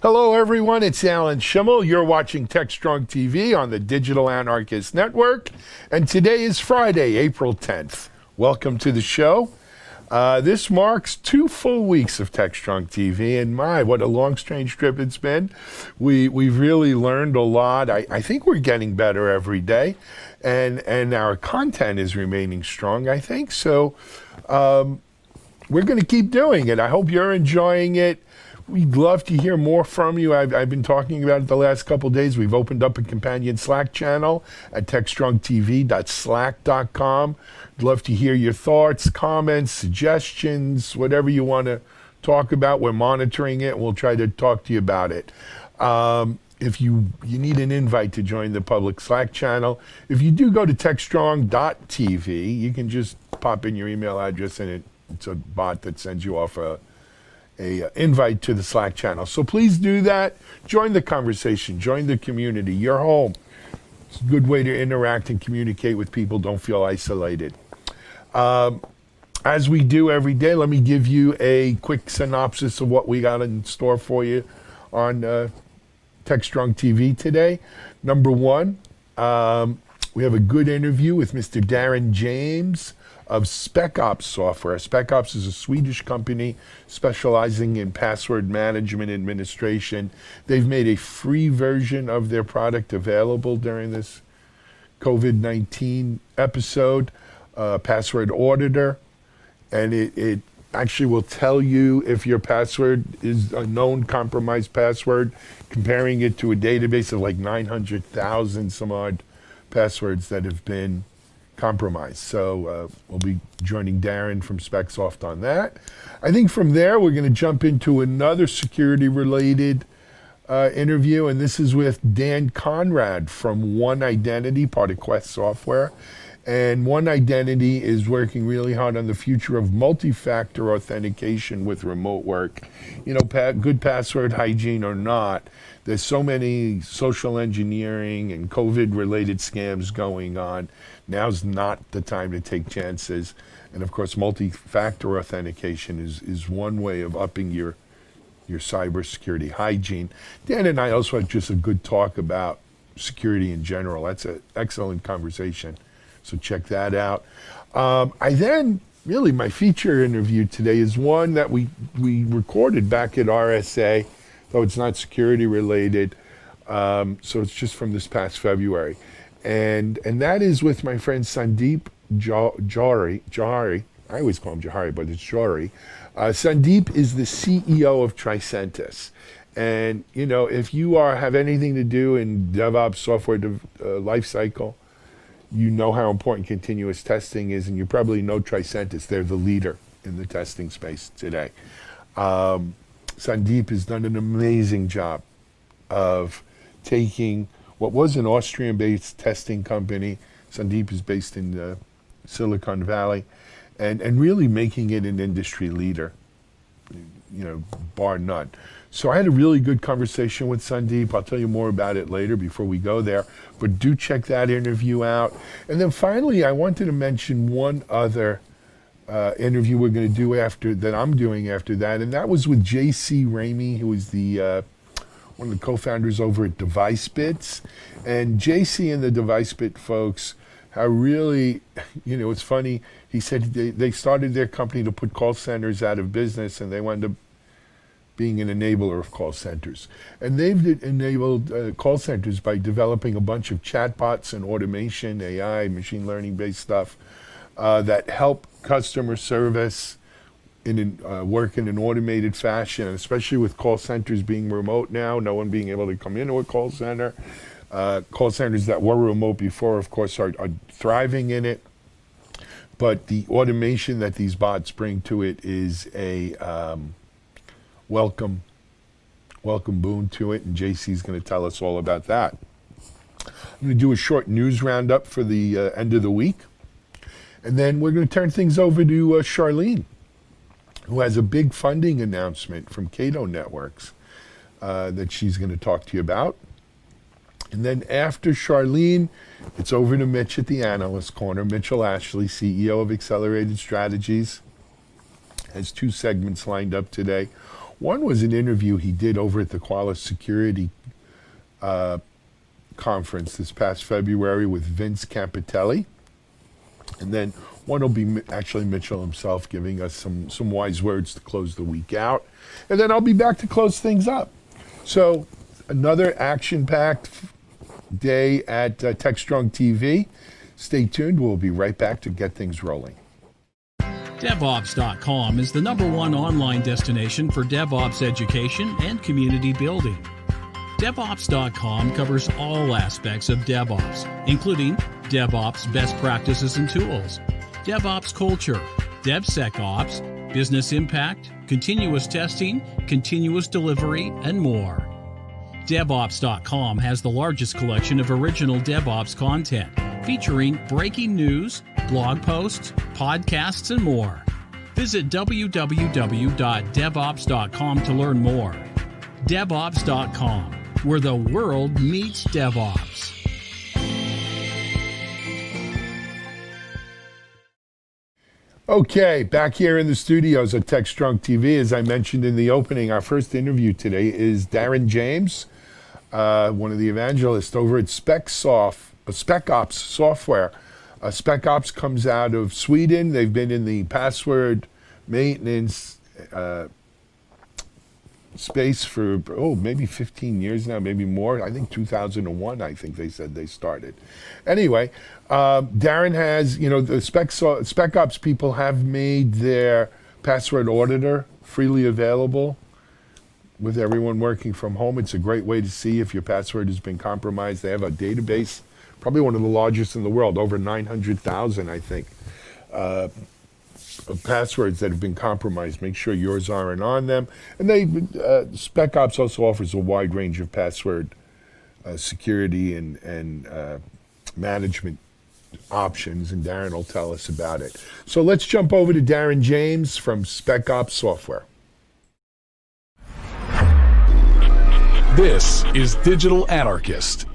Hello, everyone. It's Alan Schimmel. You're watching TechStrong TV on the Digital Anarchist Network. And today is Friday, April 10th. Welcome to the show. This marks 2 full weeks of TechStrong TV. And my, what a long, strange trip it's been. We've really learned a lot. I think we're getting better every day. And our content is remaining strong, I think. So we're going to keep doing it. I hope you're enjoying it. We'd love to hear more from you. I've been talking about it the last couple of days. We've opened up a companion Slack channel at techstrongtv.slack.com. I'd love to hear your thoughts, comments, suggestions, whatever you want to talk about. We're monitoring it. We'll try to talk to you about it. If you need an invite to join the public Slack channel, if you do go to techstrong.tv, you can just pop in your email address and it's a bot that sends you off a invite to the Slack channel. So please do that. Join the conversation. Join the community. You're home. It's a good way to interact and communicate with people. Don't feel isolated. As we do every day, let me give you a quick synopsis of what we got in store for you on TechStrong TV today. Number one, we have a good interview with Mr. Darren James of SpecOps Software. SpecOps is a Swedish company specializing in password management administration. They've made a free version of their product available during this COVID-19 episode, Password Auditor, and it actually will tell you if your password is a known compromised password, comparing it to a database of like 900,000 some odd passwords that have been compromised. So we'll be joining Darren from SpecSoft on that. I think from there we're going to jump into another security-related interview, and this is with Dan Conrad from One Identity, part of Quest Software. And One Identity is working really hard on the future of multi-factor authentication with remote work. You know, good password hygiene or not, there's so many social engineering and COVID-related scams going on. Now's not the time to take chances. And of course, multi-factor authentication is one way of upping your cybersecurity hygiene. Dan and I also had just a good talk about security in general. That's an excellent conversation. So check that out. Really my feature interview today is one that we recorded back at RSA, though it's not security related. So it's just from this past February. And that is with my friend Sandeep Johari. I always call him Johari, but it's Johari. Sandeep is the CEO of Tricentis. And you know, if you have anything to do in DevOps software lifecycle, you know how important continuous testing is, and you probably know Tricentis. They're the leader in the testing space today. Sandeep has done an amazing job of taking what was an Austrian-based testing company. Sandeep is based in Silicon Valley, and really making it an industry leader, you know, bar none. So I had a really good conversation with Sandeep. I'll tell you more about it later before we go there, but do check that interview out. And then finally, I wanted to mention one other interview we're going to do that I'm doing after that, and that was with J.C. Ramey, who is the one of the co-founders over at DeviceBits. And JC and the DeviceBit folks are really, you know, it's funny, he said they started their company to put call centers out of business, and they wound up being an enabler of call centers. And they've enabled call centers by developing a bunch of chatbots and automation, AI, machine learning based stuff that help customer service work in an automated fashion, especially with call centers being remote now, no one being able to come into a call center. Call centers that were remote before, of course, are thriving in it. But the automation that these bots bring to it is a welcome boon to it, and JC's going to tell us all about that. I'm going to do a short news roundup for the end of the week, and then we're going to turn things over to Charlene, who has a big funding announcement from Cato Networks that she's going to talk to you about. And then after Charlene, it's over to Mitch at the Analyst Corner. Mitchell Ashley, CEO of Accelerated Strategies, has 2 segments lined up today. One was an interview he did over at the Qualys Security conference this past February with Vince Campitelli. And then one will be actually Mitchell himself giving us some wise words to close the week out. And then I'll be back to close things up. So another action-packed day at TechStrong TV. Stay tuned. We'll be right back to get things rolling. DevOps.com is the #1 online destination for DevOps education and community building. DevOps.com covers all aspects of DevOps, including DevOps best practices and tools, DevOps culture, DevSecOps, business impact, continuous testing, continuous delivery, and more. DevOps.com has the largest collection of original DevOps content, featuring breaking news, blog posts, podcasts, and more. Visit www.devops.com to learn more. DevOps.com, where the world meets DevOps. Okay, back here in the studios at TechStrong TV. As I mentioned in the opening, our first interview today is Darren James, one of the evangelists over at SpecOps software. SpecOps comes out of Sweden. They've been in the password maintenance space for maybe 15 years now, maybe more. I think 2001, I think they said they started. Anyway, Darren has, the SpecOps people have made their password auditor freely available with everyone working from home. It's a great way to see if your password has been compromised. They have a database, probably one of the largest in the world, over 900,000, I think, of passwords that have been compromised. Make sure yours aren't on them. And SpecOps also offers a wide range of password security and management options, and Darren will tell us about it. So let's jump over to Darren James from SpecOps Software. This is Digital Anarchist.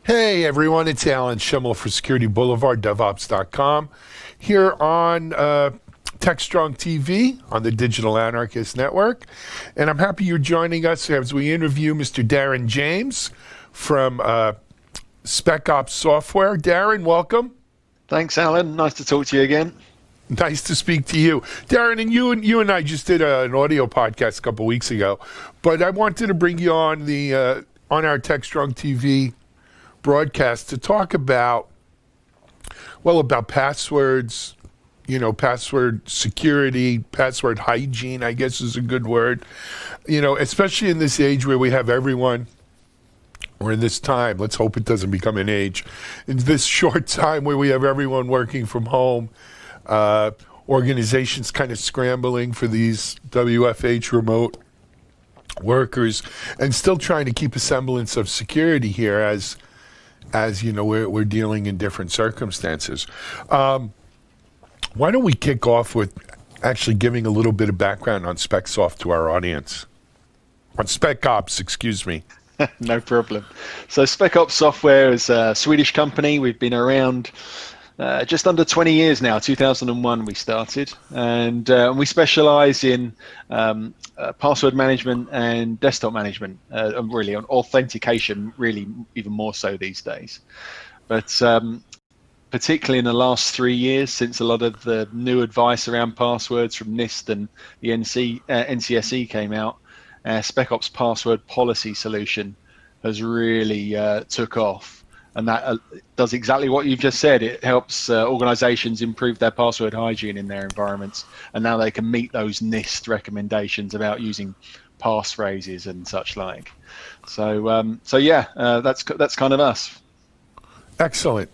Hey everyone, it's Alan Schimmel for Security Boulevard, DevOps.com, here on TechStrong TV on the Digital Anarchist Network. And I'm happy you're joining us as we interview Mr. Darren James from SpecOps Software. Darren, welcome. Thanks, Alan. Nice to talk to you again. Nice to speak to you. Darren, and you and I just did an audio podcast a couple weeks ago, but I wanted to bring you on on our TechStrong TV broadcast to talk about passwords, password security, password hygiene, I guess is a good word. Especially in this age where we have everyone, or in this time, let's hope it doesn't become an age, in this short time where we have everyone working from home, organizations kind of scrambling for these WFH remote workers, and still trying to keep a semblance of security here as we're dealing in different circumstances. Why don't we kick off with actually giving a little bit of background on SpecSoft to our audience? On SpecOps, excuse me. No problem. So SpecOps Software is a Swedish company. We've been around just under 20 years now. 2001 we started, and we specialize in password management and desktop management, really on authentication, really even more so these days. But particularly in the last 3 years, since a lot of the new advice around passwords from NIST and the NCSE came out, SpecOps password policy solution has really took off. And that does exactly what you've just said. It helps organizations improve their password hygiene in their environments. And now they can meet those NIST recommendations about using passphrases and such like. So that's kind of us. Excellent.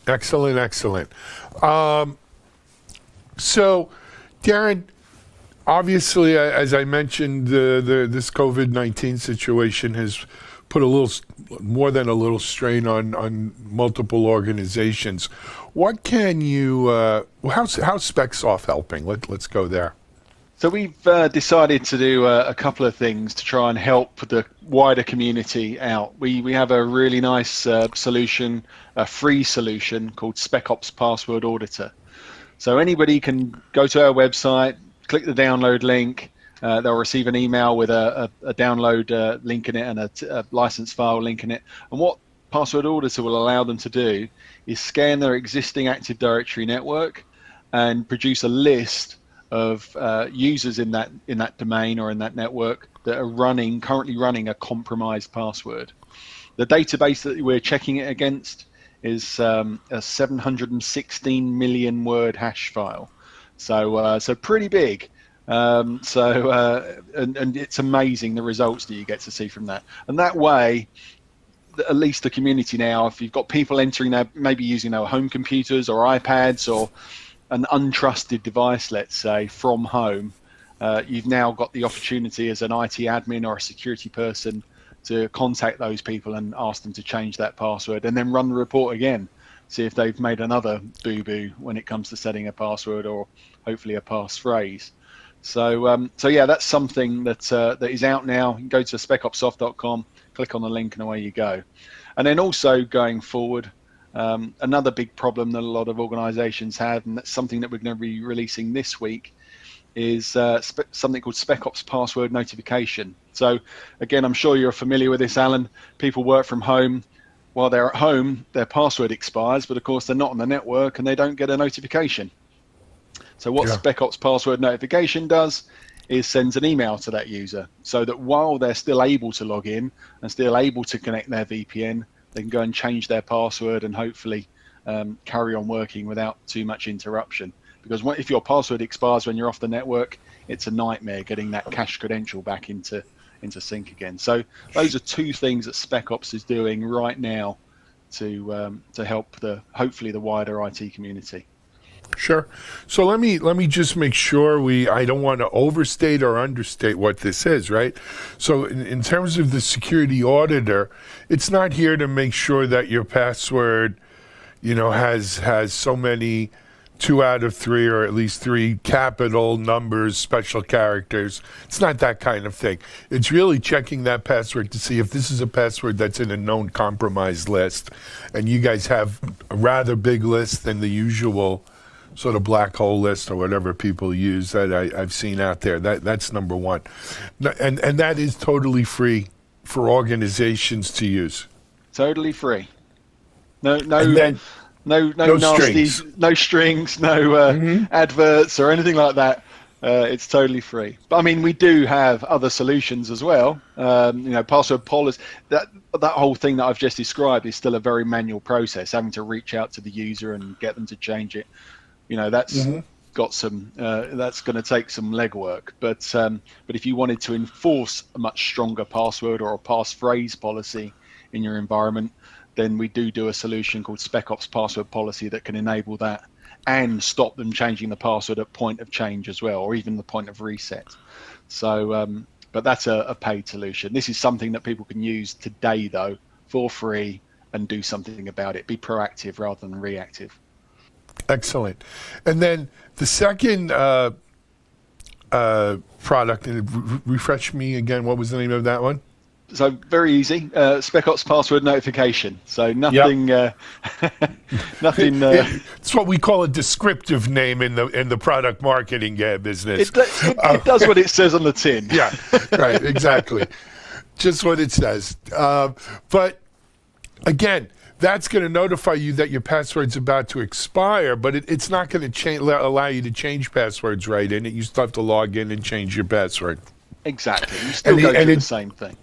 So, Darren, obviously, as I mentioned, this COVID-19 situation has put a little more than a little strain on multiple organizations. What can you? How's SpecSoft helping? Let's go there. So we've decided to do a couple of things to try and help the wider community out. We have a really nice solution, a free solution called SpecOps Password Auditor. So anybody can go to our website, click the download link, they'll receive an email with a download link in it and a license file link in it. And what Password Auditor will allow them to do is scan their existing Active Directory network and produce a list of users in that domain or in that network that are currently running a compromised password. The database that we're checking it against is a 716 million word hash file, so pretty big. And it's amazing the results that you get to see from that. And that way, at least the community now, if you've got people entering their, maybe using their home computers or iPads or an untrusted device, let's say, from home, you've now got the opportunity as an IT admin or a security person to contact those people and ask them to change that password, and then run the report again, see if they've made another boo-boo when it comes to setting a password or hopefully a passphrase. So yeah, that's something that is out now. You can go to specopsoft.com, click on the link, and away you go. And then also going forward, another big problem that a lot of organizations have, and that's something that we're going to be releasing this week, is something called SpecOps password notification. So again, I'm sure you're familiar with this, Alan. People work from home. While they're at home, their password expires, but of course they're not on the network and they don't get a notification. So what SpecOps password notification does is sends an email to that user, so that while they're still able to log in and still able to connect their VPN, they can go and change their password and hopefully carry on working without too much interruption. Because if your password expires when you're off the network, it's a nightmare getting that cached credential back into sync again. So those are two things that SpecOps is doing right now to help hopefully the wider IT community. Sure. So let me just make sure I don't want to overstate or understate what this is, right? So in terms of the security auditor, it's not here to make sure that your password, has so many 2 out of 3 or at least 3 capital numbers, special characters. It's not that kind of thing. It's really checking that password to see if this is a password that's in a known compromised list, and you guys have a rather big list than the usual sort of black hole list or whatever people use that I've seen out there. That's number one. And that is totally free for organizations to use. Totally free. No nasty strings. No strings, no adverts or anything like that. It's totally free. But I mean, we do have other solutions as well. Password policy. That whole thing that I've just described is still a very manual process, having to reach out to the user and get them to change it. That's got some. That's going to take some legwork. But if you wanted to enforce a much stronger password or a passphrase policy in your environment, then we do a solution called SpecOps password policy that can enable that and stop them changing the password at point of change as well, or even the point of reset. So, but that's a paid solution. This is something that people can use today, though, for free, and do something about it. Be proactive rather than reactive. Excellent. And then the second product, and refresh me again, what was the name of that one? So very easy, SpecOps password notification. So nothing, nothing. It's what we call a descriptive name in the product marketing business. It does what it says on the tin. Yeah, right, exactly. Just what it says. But again, that's going to notify you that your password's about to expire, but it's not going to allow you to change passwords right in it. You still have to log in and change your password. Exactly. You still go through the same thing.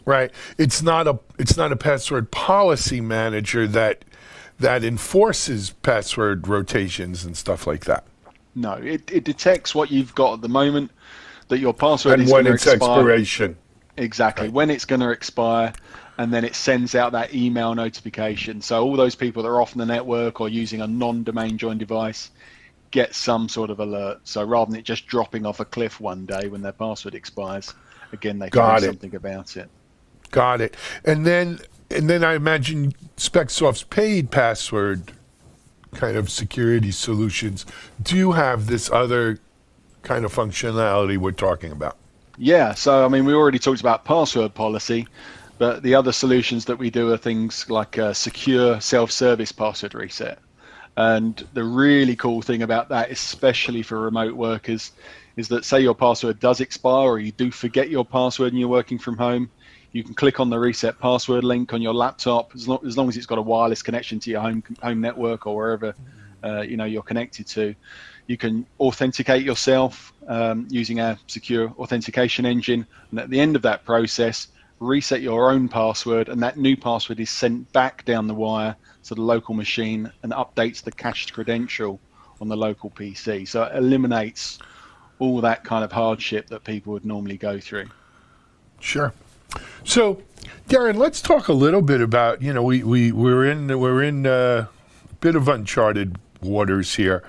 Right. It's not a password policy manager that enforces password rotations and stuff like that. No, it detects what you've got at the moment, that your password and is going to expire. And when its expiration. Exactly. Right. When it's going to expire, and then it sends out that email notification. So all those people that are off the network or using a non-domain joined device get some sort of alert. So rather than it just dropping off a cliff one day when their password expires, again, they can do something about it. Got it. And then I imagine SpecSoft's paid password kind of security solutions do have this other kind of functionality we're talking about. Yeah. So, I mean, we already talked about password policy, but the other solutions that we do are things like secure self-service password reset. And the really cool thing about that, especially for remote workers, is that say your password does expire or you do forget your password and you're working from home, you can click on the reset password link on your laptop as long as it's got a wireless connection to your home network or wherever you're connected to. You can authenticate yourself using our secure authentication engine, and at the end of that process, reset your own password, and that new password is sent back down the wire to the local machine and updates the cached credential on the local PC. So it eliminates all that kind of hardship that people would normally go through. Sure. So, Darren, let's talk a little bit about, we're in a bit of uncharted waters here.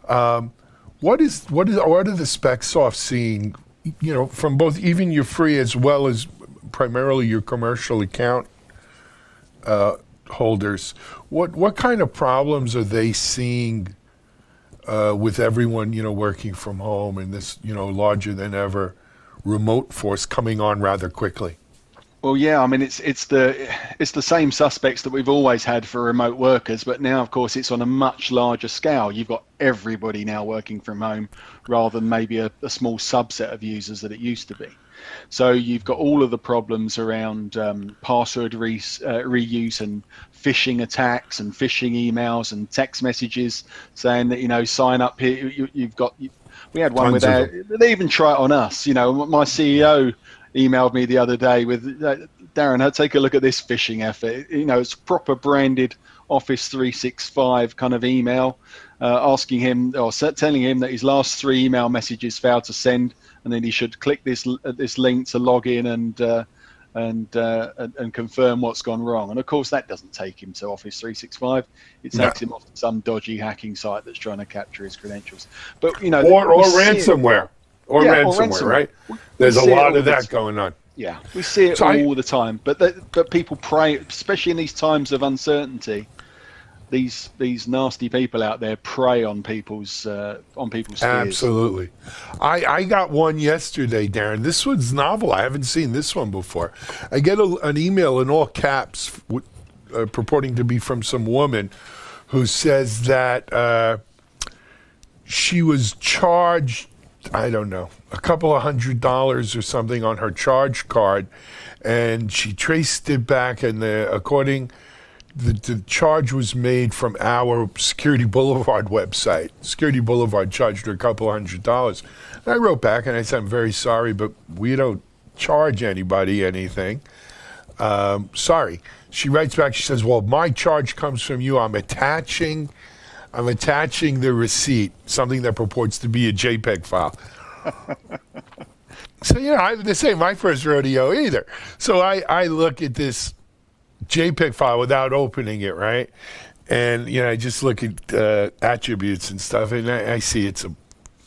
What are the specs off seeing, from both even your free as well as primarily your commercial account holders? What kind of problems are they seeing with everyone, working from home and this, larger than ever remote force coming on rather quickly? Well, yeah, I mean, it's the same suspects that we've always had for remote workers, but now, of course, it's on a much larger scale. You've got everybody now working from home rather than maybe a small subset of users that it used to be. So you've got all of the problems around password reuse and phishing attacks and phishing emails and text messages saying that, sign up here. We had one where they even try it on us. My CEO emailed me the other day with, Darren, take a look at this phishing effort. It's proper branded Office 365 kind of email, asking him or telling him that his last 3 email messages failed to send, and then he should click this link to log in and confirm what's gone wrong. And of course, that doesn't take him to Office 365. It takes him off to some dodgy hacking site that's trying to capture his credentials. But or ransomware. Or ransomware, right? There's a lot of that going on. Yeah, we see it all the time. But people prey, especially in these times of uncertainty. These nasty people out there prey on people's fears. Absolutely. I got one yesterday, Darren. This one's novel. I haven't seen this one before. I get an email in all caps purporting to be from some woman who says that she was charged, I don't know, a couple of $100 or something on her charge card, and she traced it back, and the charge was made from our Security Boulevard website. Security Boulevard charged her a couple of $100. And I wrote back and I said, I'm very sorry, but we don't charge anybody anything. Sorry. She writes back, she says, well, my charge comes from you. I'm attaching the receipt, something that purports to be a JPEG file. So, this ain't my first rodeo either. So I look at this JPEG file without opening it, right? And, I just look at attributes and stuff, and I see it's a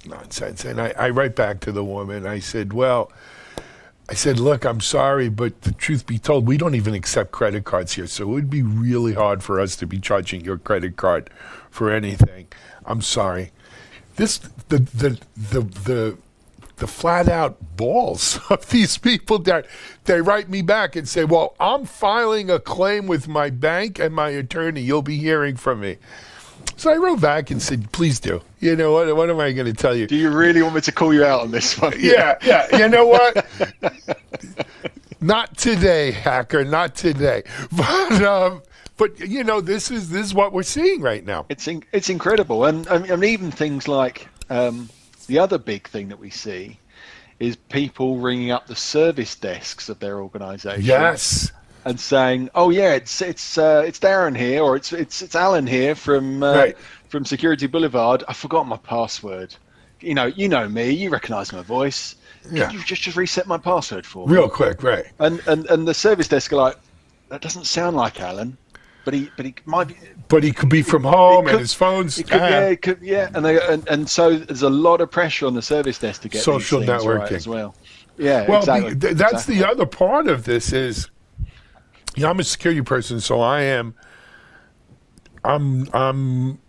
nonsense. And I write back to the woman. I said, look, I'm sorry, but the truth be told, we don't even accept credit cards here, so it would be really hard for us to be charging your credit card for anything. I'm sorry. The flat out balls of these people that they write me back and say, well, I'm filing a claim with my bank and my attorney. You'll be hearing from me. So I wrote back and said, please do. What am I going to tell you? Do you really want me to call you out on this one? Yeah. You know what? Not today, hacker, not today. But this is what we're seeing right now. It's incredible. And even things like, the other big thing that we see is people ringing up the service desks of their organization. Yes. And saying, "Oh yeah, it's Darren here, or it's Alan here from Security Boulevard. I forgot my password. You know me. You recognize my voice. Can you just reset my password for me real quick, right?" And the service desk are like, "That doesn't sound like Alan." But he might be. But he could be from home and his phone's. And so there's a lot of pressure on the service desk to get social these things networking right as well. Yeah, well, exactly. That's the other part of this is, I'm a security person, so I'm on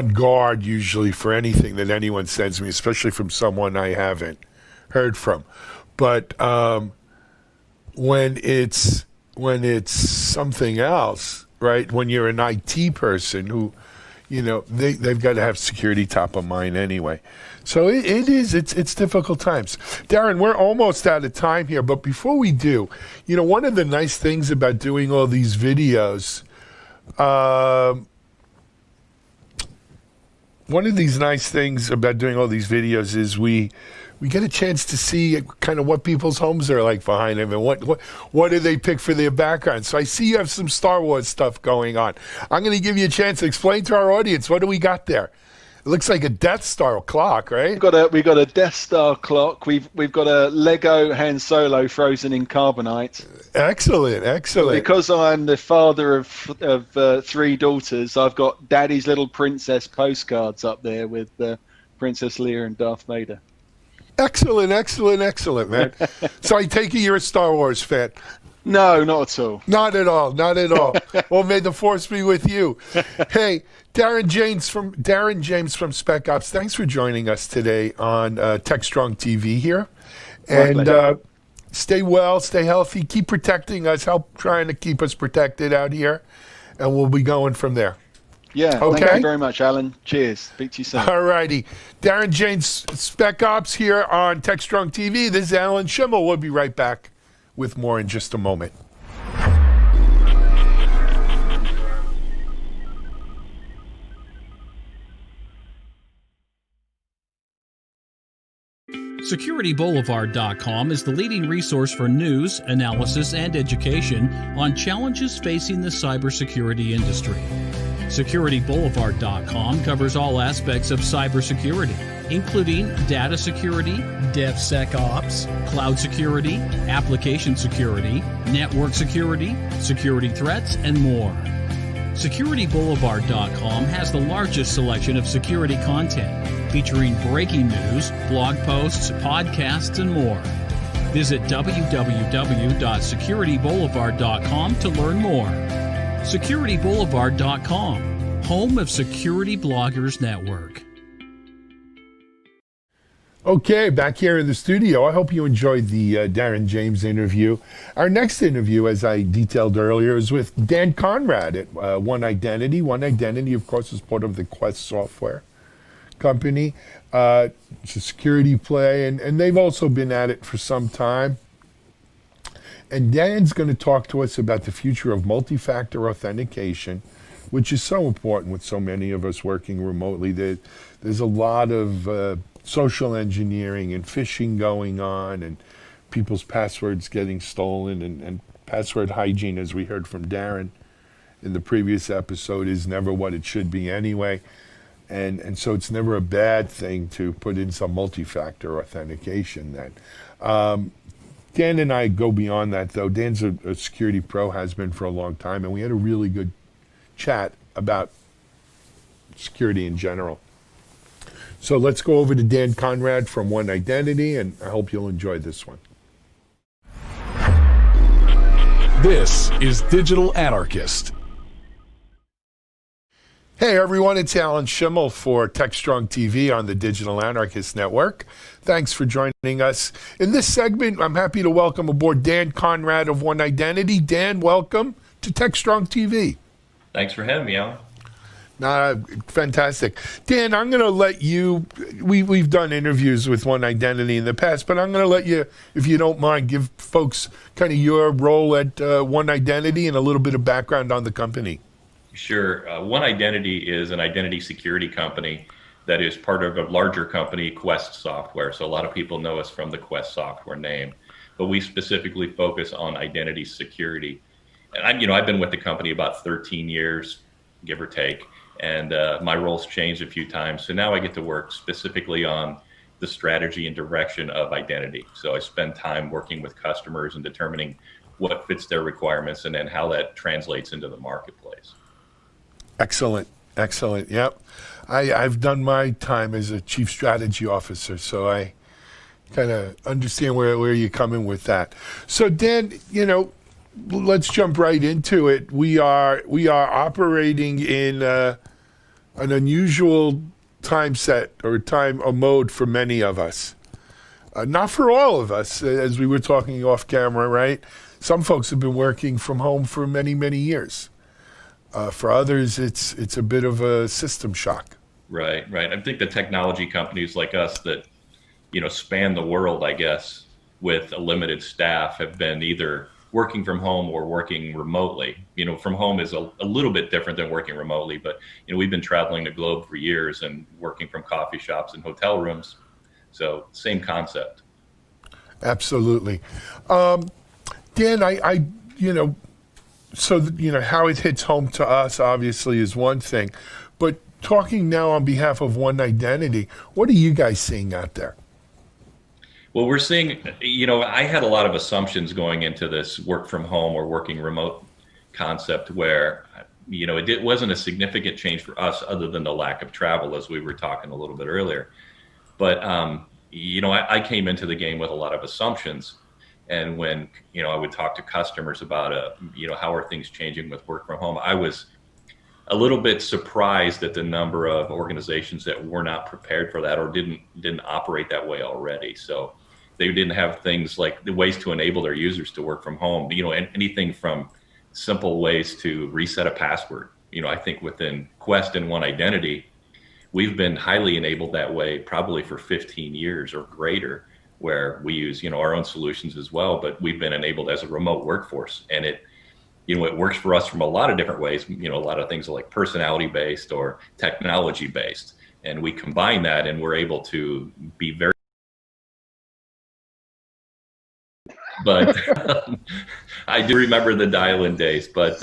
guard usually for anything that anyone sends me, especially from someone I haven't heard from. But when it's something else. Right, when you're an IT person who, they've got to have security top of mind anyway. So it's difficult times. Darren, we're almost out of time here, but before we do, one of the nice things about doing all these videos, is we get a chance to see kind of what people's homes are like behind them and what do they pick for their background. So I see you have some Star Wars stuff going on. I'm going to give you a chance to explain to our audience, what do we got there? It looks like a Death Star clock, right? We've got a Death Star clock. We've got a Lego Han Solo frozen in carbonite. Excellent. Because I'm the father of 3 daughters, I've got Daddy's Little Princess postcards up there with Princess Leia and Darth Vader. Excellent, man. So I take it you're a Star Wars fan. No, not at all. Not at all. Well, may the force be with you. Hey, Darren James from Spec Ops, thanks for joining us today on TechStrong TV here. And stay well, stay healthy, keep protecting us, help trying to keep us protected out here, and we'll be going from there. Yeah, okay? Thank you very much, Alan. Cheers. Speak to you soon. All righty. Darren James, Spec Ops here on TechStrong TV. This is Alan Schimmel. We'll be right back with more in just a moment. SecurityBoulevard.com is the leading resource for news, analysis, and education on challenges facing the cybersecurity industry. SecurityBoulevard.com covers all aspects of cybersecurity, including data security, DevSecOps, cloud security, application security, network security, security threats, and more. SecurityBoulevard.com has the largest selection of security content, featuring breaking news, blog posts, podcasts, and more. Visit www.securityboulevard.com to learn more. SecurityBoulevard.com, home of Security Bloggers Network. Okay, back here in the studio. I hope you enjoyed the Darren James interview. Our next interview, as I detailed earlier, is with Dan Conrad at One Identity. One Identity, of course, is part of the Quest software company. It's a security play, and they've also been at it for some time. And Dan's going to talk to us about the future of multi-factor authentication, which is so important with so many of us working remotely. There's a lot of social engineering and phishing going on, and people's passwords getting stolen, and password hygiene, as we heard from Darren in the previous episode, is never what it should be anyway. And so it's never a bad thing to put in some multi-factor authentication then. Dan and I go beyond that, though. Dan's a security pro, has been for a long time, and we had a really good chat about security in general. So let's go over to Dan Conrad from One Identity, and I hope you'll enjoy this one. This is Digital Anarchist. Hey everyone, it's Alan Schimmel for TechStrong TV on the Digital Anarchist Network. Thanks for joining us. In this segment, I'm happy to welcome aboard Dan Conrad of One Identity. Dan, welcome to TechStrong TV. Thanks for having me, Alan. Fantastic. Dan, I'm going to let you, we've done interviews with One Identity in the past, but I'm going to let you, if you don't mind, give folks kind of your role at One Identity and a little bit of background on the company. Sure. One Identity is an identity security company that is part of a larger company, Quest Software. So a lot of people know us from the Quest Software name, but we specifically focus on identity security. And I've been with the company about 13 years, give or take, and my role's changed a few times. So now I get to work specifically on the strategy and direction of identity. So I spend time working with customers and determining what fits their requirements and then how that translates into the marketplace. Excellent. Yep. I've done my time as a chief strategy officer, so I kind of understand where you're coming with that. So Dan, let's jump right into it. We are operating in an unusual time set or mode for many of us. Not for all of us, as we were talking off camera, right? Some folks have been working from home for many, many years. For others, it's a bit of a system shock. Right, right. I think the technology companies like us that, span the world, I guess, with a limited staff have been either working from home or working remotely. From home is a little bit different than working remotely, but, we've been traveling the globe for years and working from coffee shops and hotel rooms. So same concept. Absolutely. Dan, how it hits home to us obviously is one thing, but talking now on behalf of One Identity, what are you guys seeing out there? Well, we're seeing, I had a lot of assumptions going into this work from home or working remote concept where, it wasn't a significant change for us other than the lack of travel, as we were talking a little bit earlier. But, I came into the game with a lot of assumptions. And when, I would talk to customers about, how are things changing with work from home, I was a little bit surprised at the number of organizations that were not prepared for that or didn't operate that way already. So they didn't have things like the ways to enable their users to work from home, anything from simple ways to reset a password. I think within Quest and One Identity, we've been highly enabled that way probably for 15 years or greater, where we use, our own solutions as well, but we've been enabled as a remote workforce. And it works for us from a lot of different ways, a lot of things like personality based or technology based. And we combine that and we're able to be very, but I do remember the dial-in days, but,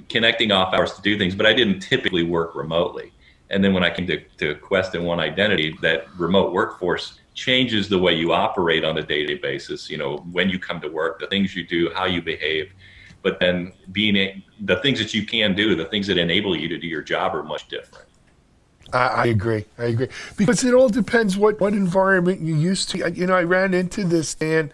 connecting off hours to do things, but I didn't typically work remotely. And then when I came to Quest and One Identity, that remote workforce changes the way you operate on a day-to-day basis, when you come to work, the things you do, how you behave. But then the things that you can do, the things that enable you to do your job are much different. I agree. Because it all depends what environment you're used to. I ran into this, and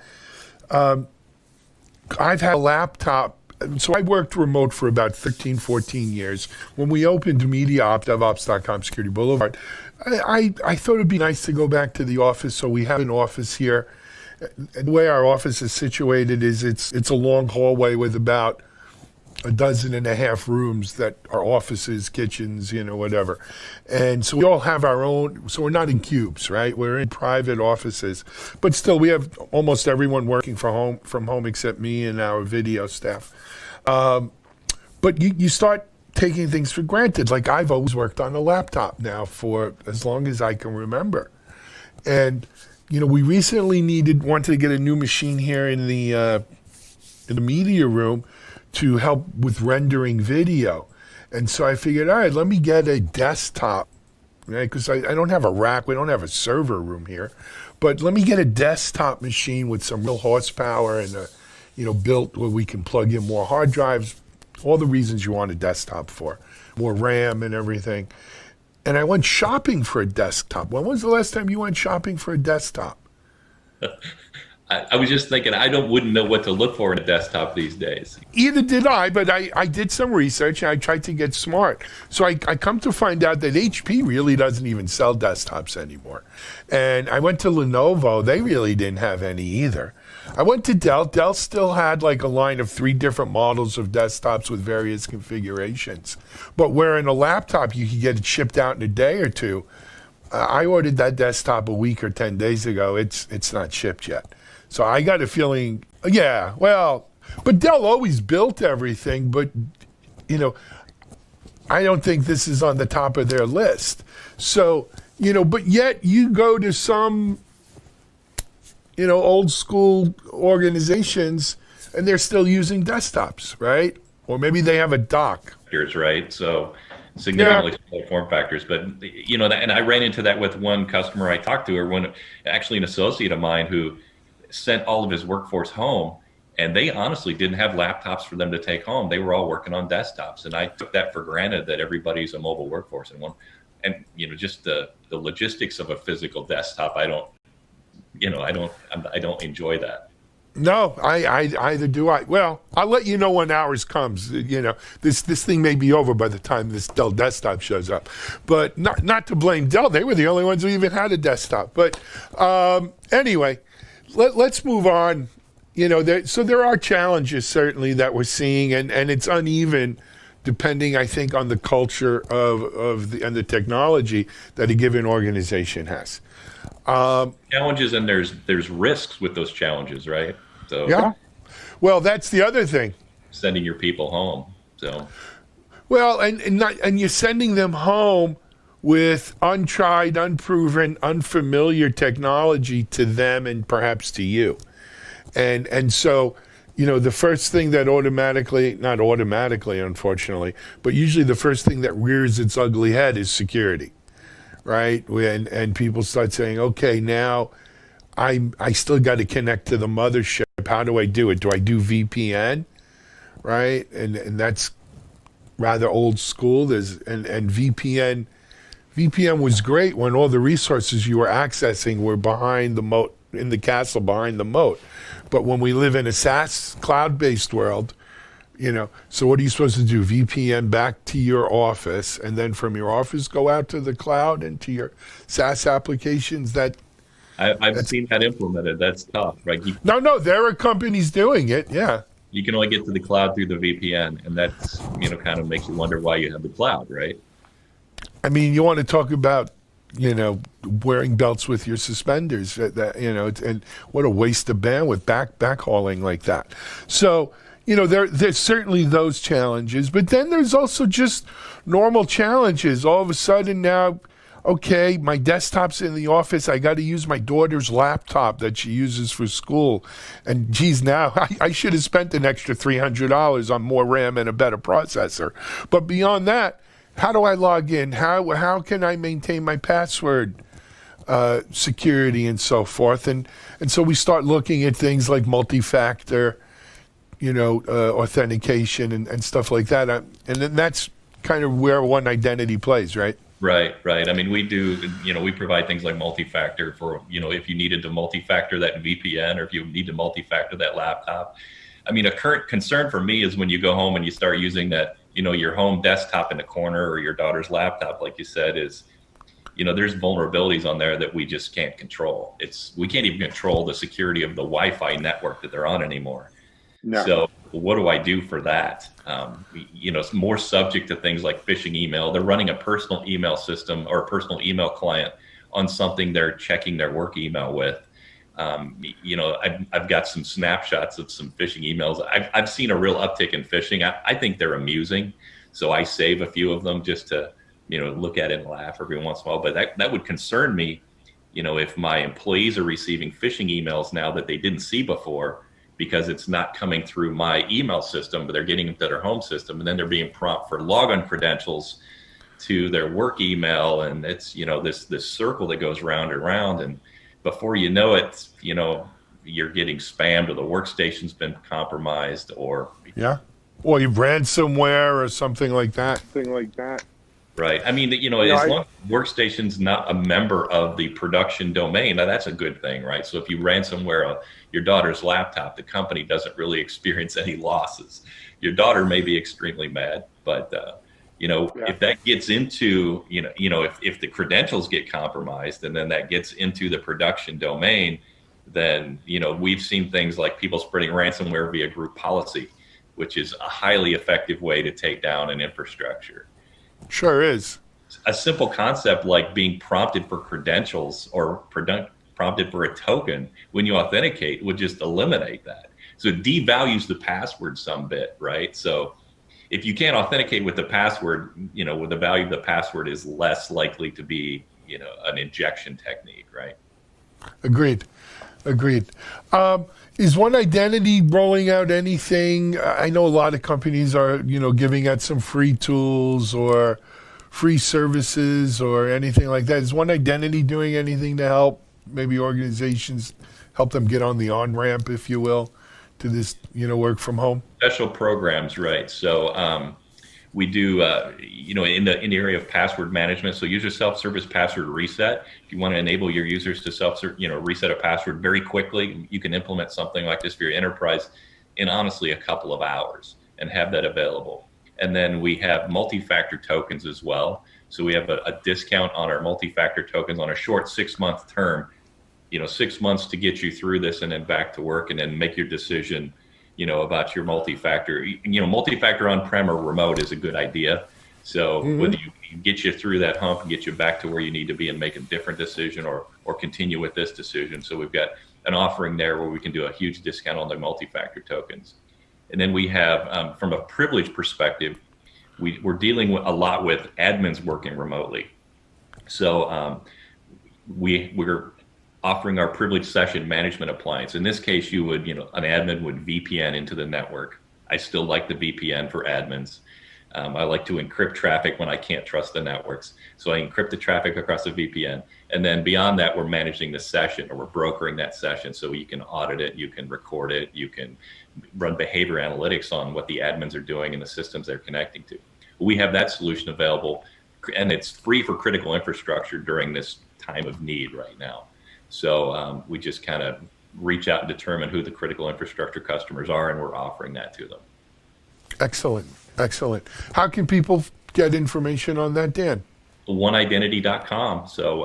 I've had a laptop. So I worked remote for about 13, 14 years. When we opened MediaOps, DevOps.com, Security Boulevard, I thought it'd be nice to go back to the office. So we have an office here. The way our office is situated is it's a long hallway with about 12.5 rooms that are offices, kitchens, whatever. And so we all have our own, so we're not in cubes, right? We're in private offices. But still, we have almost everyone working from home except me and our video staff. But you start taking things for granted. Like I've always worked on a laptop now for as long as I can remember. And we recently wanted to get a new machine here in the media room to help with rendering video. And so I figured, all right, let me get a desktop, right? Because I don't have a rack. We don't have a server room here. But let me get a desktop machine with some real horsepower and, built where we can plug in more hard drives, all the reasons you want a desktop for, more RAM and everything. And I went shopping for a desktop. When was the last time you went shopping for a desktop? I was just thinking, wouldn't know what to look for in a desktop these days. Either did I, but I did some research and I tried to get smart. So I come to find out that HP really doesn't even sell desktops anymore. And I went to Lenovo. They really didn't have any either. I went to Dell. Dell still had like a line of 3 different models of desktops with various configurations. But where in a laptop you could get it shipped out in a day or two, I ordered that desktop a week or 10 days ago. It's not shipped yet. So I got a feeling, but Dell always built everything, but, I don't think this is on the top of their list. So, but yet you go to some, old school organizations and they're still using desktops, right? Or maybe they have a dock. Right? So significantly smaller form factors. But, and I ran into that with one customer I talked to, or actually an associate of mine who sent all of his workforce home, and they honestly didn't have laptops for them to take home. They were all working on desktops, and I took that for granted that everybody's a mobile workforce and just the logistics of a physical desktop. I don't enjoy that. No, I either do I. Well, I'll let you know when ours comes. This thing may be over by the time this Dell desktop shows up. But not to blame Dell. They were the only ones who even had a desktop. But anyway, let's move on. So there are challenges certainly that we're seeing, and it's uneven depending, I think, on the culture and the technology that a given organization has. Challenges, and there's risks with those challenges, right? So Yeah. Well, that's the other thing. sending your people home. So Well, and you're sending them home with untried, unproven, unfamiliar technology to them and perhaps to you. And so, the first thing that not automatically, unfortunately, but usually the first thing that rears its ugly head is security, right? And people start saying, okay, now I still got to connect to the mothership. How do I do it? Do I do VPN? Right? And that's rather old school. And VPN was great when all the resources you were accessing were behind the moat, in the castle behind the moat. But when we live in a SaaS cloud-based world, so what are you supposed to do? VPN back to your office, and then from your office go out to the cloud and to your SaaS applications? I've seen that implemented. That's tough, right? No, there are companies doing it. Yeah. You can only get to the cloud through the VPN, and that's kind of makes you wonder why you have the cloud, right? I mean, you want to talk about wearing belts with your suspenders, and what a waste of bandwidth backhauling like that. So, there's certainly those challenges, but then there's also just normal challenges. All of a sudden now, okay, my desktop's in the office. I got to use my daughter's laptop that she uses for school. And geez, now I should have spent an extra $300 on more RAM and a better processor. But beyond that, how do I log in? How can I maintain my password security and so forth? And so we start looking at things like multi-factor, authentication and stuff like that. And then that's kind of where One Identity plays, right? Right. I mean, we do, we provide things like multi-factor for, if you needed to multi-factor that VPN, or if you need to multi-factor that laptop. I mean, a current concern for me is when you go home and you start using that, your home desktop in the corner, or your daughter's laptop, like you said, is, there's vulnerabilities on there that we just can't control. We can't even control the security of the Wi-Fi network that they're on anymore. No. So what do I do for that? It's more subject to things like phishing email. They're running a personal email system or a personal email client on something they're checking their work email with. I've got some snapshots of some phishing emails. I've seen a real uptick in phishing. I think they're amusing, so I save a few of them just to look at it and laugh every once in a while. But that would concern me, if my employees are receiving phishing emails now that they didn't see before, because it's not coming through my email system, but they're getting it to their home system, and then they're being prompted for login credentials to their work email, and it's this circle that goes round and round, and before you know it, you're getting spammed, or the workstation's been compromised, or you've ransomware or something like that. Right. I mean, as long as workstation's not a member of the production domain, now that's a good thing, right? So if you ransomware your daughter's laptop, the company doesn't really experience any losses. Your daughter may be extremely mad, but if that gets into, if the credentials get compromised, and then that gets into the production domain, then, we've seen things like people spreading ransomware via group policy, which is a highly effective way to take down an infrastructure. Sure is. A simple concept like being prompted for credentials or prompted for a token when you authenticate would just eliminate that. So it devalues the password some bit, right? So if you can't authenticate with the password, with the value of the password is less likely to be, an injection technique, right? Agreed. Is One Identity rolling out anything? I know a lot of companies are, giving out some free tools or free services or anything like that. Is One Identity doing anything to help maybe organizations, help them get on the on-ramp, if you will, to this, work from home? Special programs, right? So we do, in the area of password management. So user self-service password reset. If you want to enable your users to reset a password very quickly, you can implement something like this for your enterprise in honestly a couple of hours and have that available. And then we have multi-factor tokens as well. So we have a discount on our multi-factor tokens on a short 6-month term. 6 months to get you through this and then back to work, and then make your decision about your multi-factor. Multi-factor on-prem or remote is a good idea. So whether you get you through that hump and get you back to where you need to be and make a different decision or continue with this decision. So we've got an offering there where we can do a huge discount on the multi-factor tokens. And then we have, from a privilege perspective, we're dealing a lot with admins working remotely. So we're offering our privileged session management appliance. In this case, an admin would VPN into the network. I still like the VPN for admins. I like to encrypt traffic when I can't trust the networks. So I encrypt the traffic across the VPN. And then beyond that, we're managing the session, or we're brokering that session, so you can audit it, you can record it, you can run behavior analytics on what the admins are doing and the systems they're connecting to. We have that solution available, and it's free for critical infrastructure during this time of need right now. So we just kind of reach out and determine who the critical infrastructure customers are, and we're offering that to them. Excellent. Excellent. How can people get information on that, Dan? OneIdentity.com. So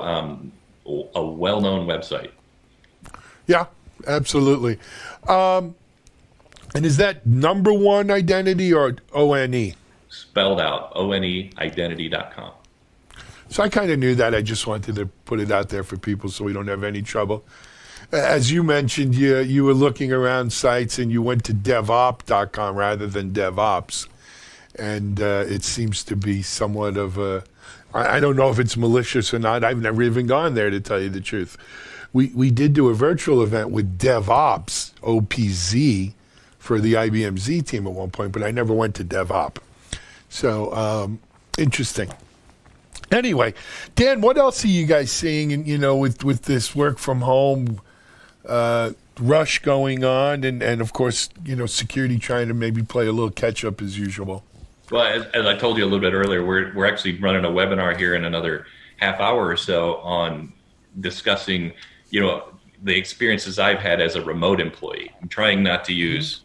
a well-known website. Yeah, absolutely. And is that number one identity or ONE? Spelled out, ONE identity.com. So I kind of knew that. I just wanted to put it out there for people so we don't have any trouble. As you mentioned, you were looking around sites and you went to DevOps.com rather than DevOps. And it seems to be somewhat of a, I don't know if it's malicious or not. I've never even gone there, to tell you the truth. We did do a virtual event with DevOps, OPZ, for the IBM Z team at one point, but I never went to DevOps. So interesting. Anyway, Dan, what else are you guys seeing? And with this work from home rush going on, and of course, security trying to maybe play a little catch up as usual. Well, as I told you a little bit earlier, we're actually running a webinar here in another half hour or so on discussing, the experiences I've had as a remote employee. I'm trying not to use,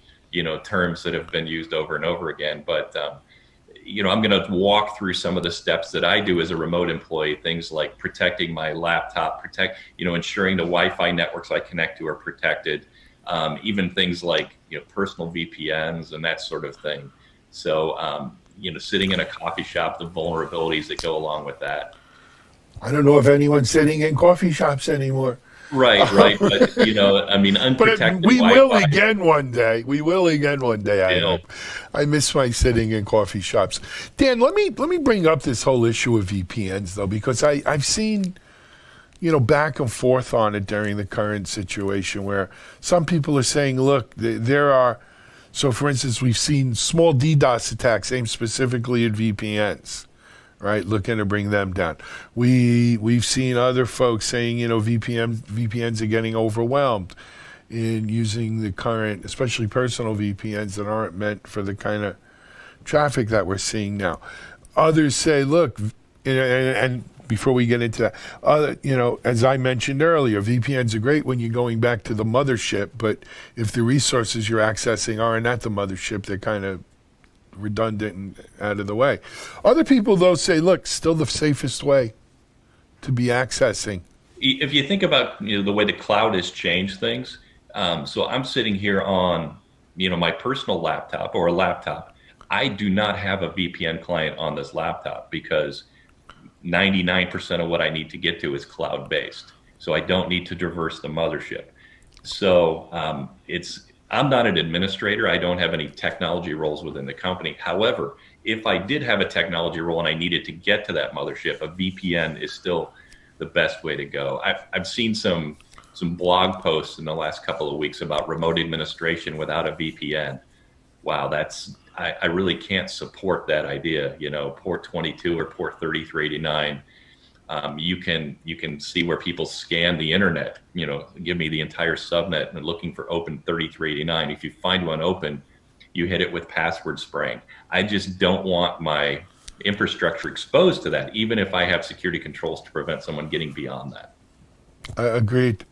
terms that have been used over and over again, but I'm going to walk through some of the steps that I do as a remote employee, things like protecting my laptop, ensuring the Wi-Fi networks I connect to are protected, even things like, personal VPNs and that sort of thing. So, sitting in a coffee shop, the vulnerabilities that go along with that. I don't know if anyone's sitting in coffee shops anymore. Right. But, unprotected But we will Wi-Fi. again one day. We will again one day, I hope. I miss my sitting in coffee shops. Dan, let me bring up this whole issue of VPNs, though, because I've seen, back and forth on it during the current situation where some people are saying, look, there are, so for instance, we've seen small DDoS attacks aimed specifically at VPNs. Right, looking to bring them down. We've seen other folks saying, VPNs are getting overwhelmed in using the current, especially personal VPNs that aren't meant for the kind of traffic that we're seeing now. Others say, look, and before we get into that, as I mentioned earlier, VPNs are great when you're going back to the mothership, but if the resources you're accessing aren't at the mothership, they're kind of redundant and out of the way. Other people, though, say, look, still the safest way to be accessing. If you think about the way the cloud has changed things, so I'm sitting here on my personal laptop or a laptop. I do not have a VPN client on this laptop because 99% of what I need to get to is cloud-based. So I don't need to traverse the mothership. So I'm not an administrator. I don't have any technology roles within the company. However, if I did have a technology role and I needed to get to that mothership, a VPN is still the best way to go. I've seen some blog posts in the last couple of weeks about remote administration without a VPN. Wow, I really can't support that idea. Port 22 or port 3389. You can see where people scan the internet, give me the entire subnet and looking for open 3389. If you find one open, you hit it with password spraying. I just don't want my infrastructure exposed to that, even if I have security controls to prevent someone getting beyond that. Agreed.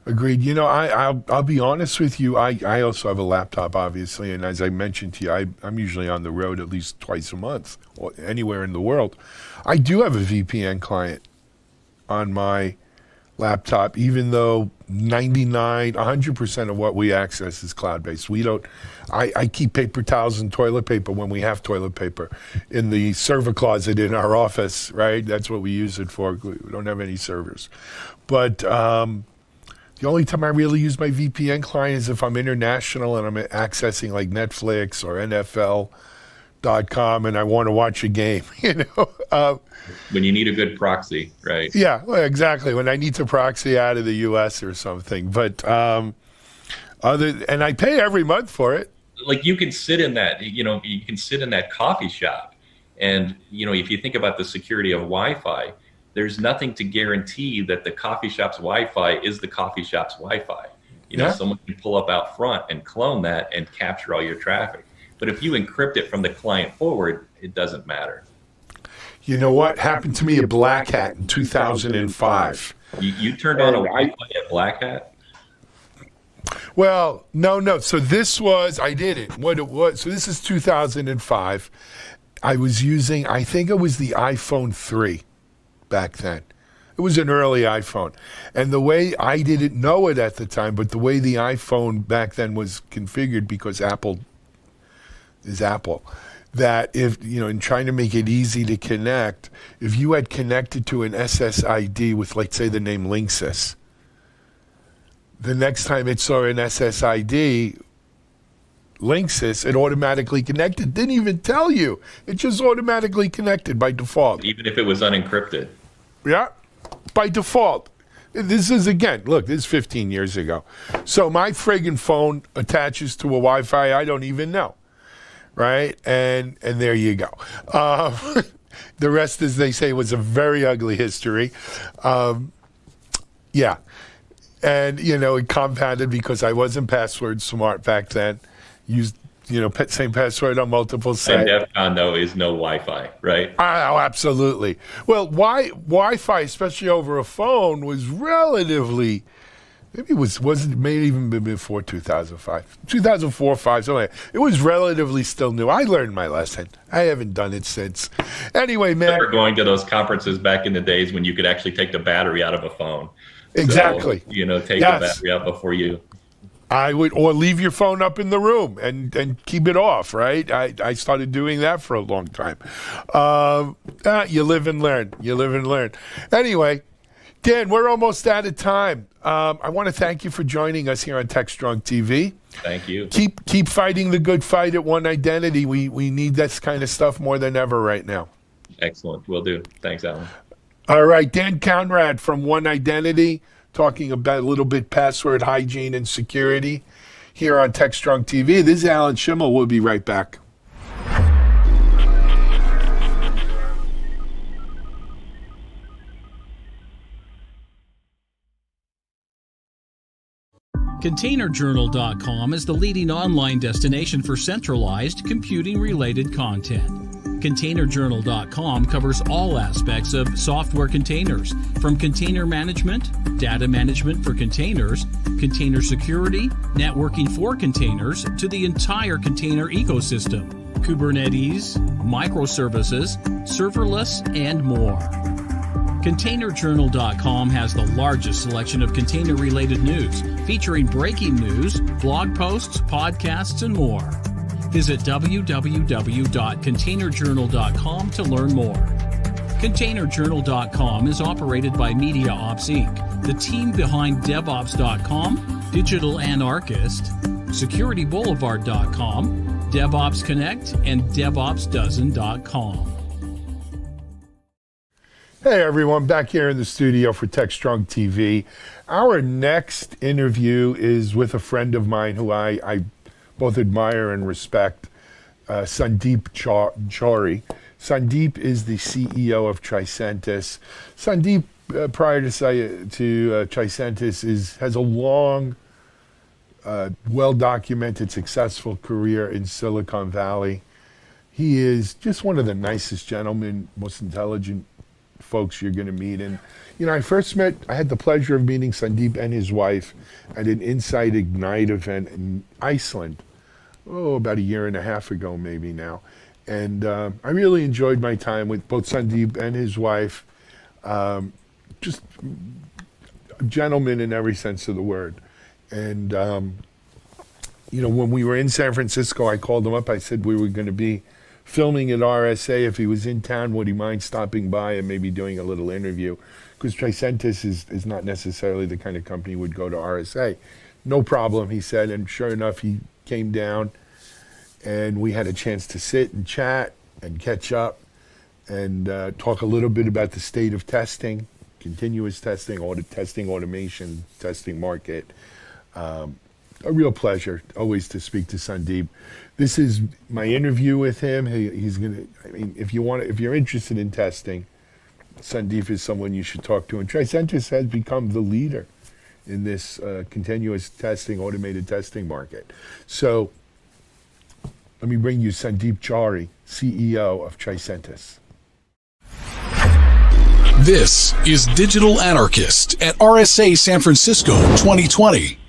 I'll be honest with you. I also have a laptop, obviously, and as I mentioned to you, I'm usually on the road at least twice a month, or anywhere in the world. I do have a VPN client on my laptop, even though 100% of what we access is cloud-based. We don't, I keep paper towels and toilet paper when we have toilet paper in the server closet in our office, right? That's what we use it for. We don't have any servers. But the only time I really use my VPN client is if I'm international and I'm accessing like Netflix or NFL.com and I want to watch a game, When you need a good proxy, right? Yeah, well, exactly. When I need to proxy out of the U.S. or something. But and I pay every month for it. Like you can sit in that, you can sit in that coffee shop, and if you think about the security of Wi-Fi, there's nothing to guarantee that the coffee shop's Wi-Fi is the coffee shop's Wi-Fi. Someone can pull up out front and clone that and capture all your traffic. But if you encrypt it from the client forward, it doesn't matter. You know what happened to me at Black Hat in 2005? You turned on a Wi-Fi at Black Hat? Well, no. So this was, I did it. What it was, so this is 2005. I was using, I think it was the iPhone 3 back then. It was an early iPhone. And the way, I didn't know it at the time, but the way the iPhone back then was configured, because Apple is Apple, that if, in trying to make it easy to connect, if you had connected to an SSID with, like, say, the name Linksys, the next time it saw an SSID, Linksys, it automatically connected. Didn't even tell you. It just automatically connected by default. Even if it was unencrypted? Yeah, by default. This is, again, look, this is 15 years ago. So my friggin' phone attaches to a Wi-Fi I don't even know. Right? And there you go. The rest, as they say, was a very ugly history. Yeah. And, it compounded because I wasn't password smart back then. Used, same password on multiple sites. And DEFCON, though, is no Wi-Fi, right? Oh, absolutely. Well, Wi-Fi, especially over a phone, was relatively... Maybe it may even been before 2005, 2004, 5, something like that. It was relatively still new. I learned my lesson. I haven't done it since. Anyway, man. I remember going to those conferences back in the days when you could actually take the battery out of a phone. Exactly. So, take the battery out before you. I would, or leave your phone up in the room and keep it off, right? I started doing that for a long time. You live and learn. Anyway, Dan, we're almost out of time. I want to thank you for joining us here on TechStrong TV. Thank you. Keep fighting the good fight at One Identity. We need this kind of stuff more than ever right now. Excellent. Will do. Thanks, Alan. All right, Dan Conrad from One Identity, talking about a little bit password hygiene and security here on TechStrong TV. This is Alan Schimmel. We'll be right back. ContainerJournal.com is the leading online destination for centralized computing-related content. ContainerJournal.com covers all aspects of software containers, from container management, data management for containers, container security, networking for containers, to the entire container ecosystem, Kubernetes, microservices, serverless, and more. ContainerJournal.com has the largest selection of container-related news, featuring breaking news, blog posts, podcasts, and more. Visit www.containerjournal.com to learn more. ContainerJournal.com is operated by MediaOps Inc., the team behind DevOps.com, Digital Anarchist, SecurityBoulevard.com, DevOps Connect, and DevOpsDozen.com. Hey everyone, back here in the studio for TechStrong TV. Our next interview is with a friend of mine who I both admire and respect, Sandeep Chauri. Sandeep is the CEO of Tricentis. Sandeep, prior to Tricentis, has a long, well-documented, successful career in Silicon Valley. He is just one of the nicest gentlemen, most intelligent folks you're going to meet. And, I had the pleasure of meeting Sandeep and his wife at an Insight Ignite event in Iceland, about a year and a half ago, maybe now. And I really enjoyed my time with both Sandeep and his wife. Just a gentleman in every sense of the word. And, when we were in San Francisco, I called him up. I said we were going to be filming at RSA. If he was in town, would he mind stopping by and maybe doing a little interview? Because Tricentis is not necessarily the kind of company who would go to RSA. No problem, he said. And sure enough, he came down and we had a chance to sit and chat and catch up and talk a little bit about the state of testing, continuous testing, testing automation, testing market. A real pleasure always to speak to Sandeep. This is my interview with him. He's gonna. I mean, if you're interested in testing, Sandeep is someone you should talk to. And Tricentis has become the leader in this continuous testing, automated testing market. So let me bring you Sandeep Chari, CEO of Tricentis. This is Digital Anarchist at RSA San Francisco 2020.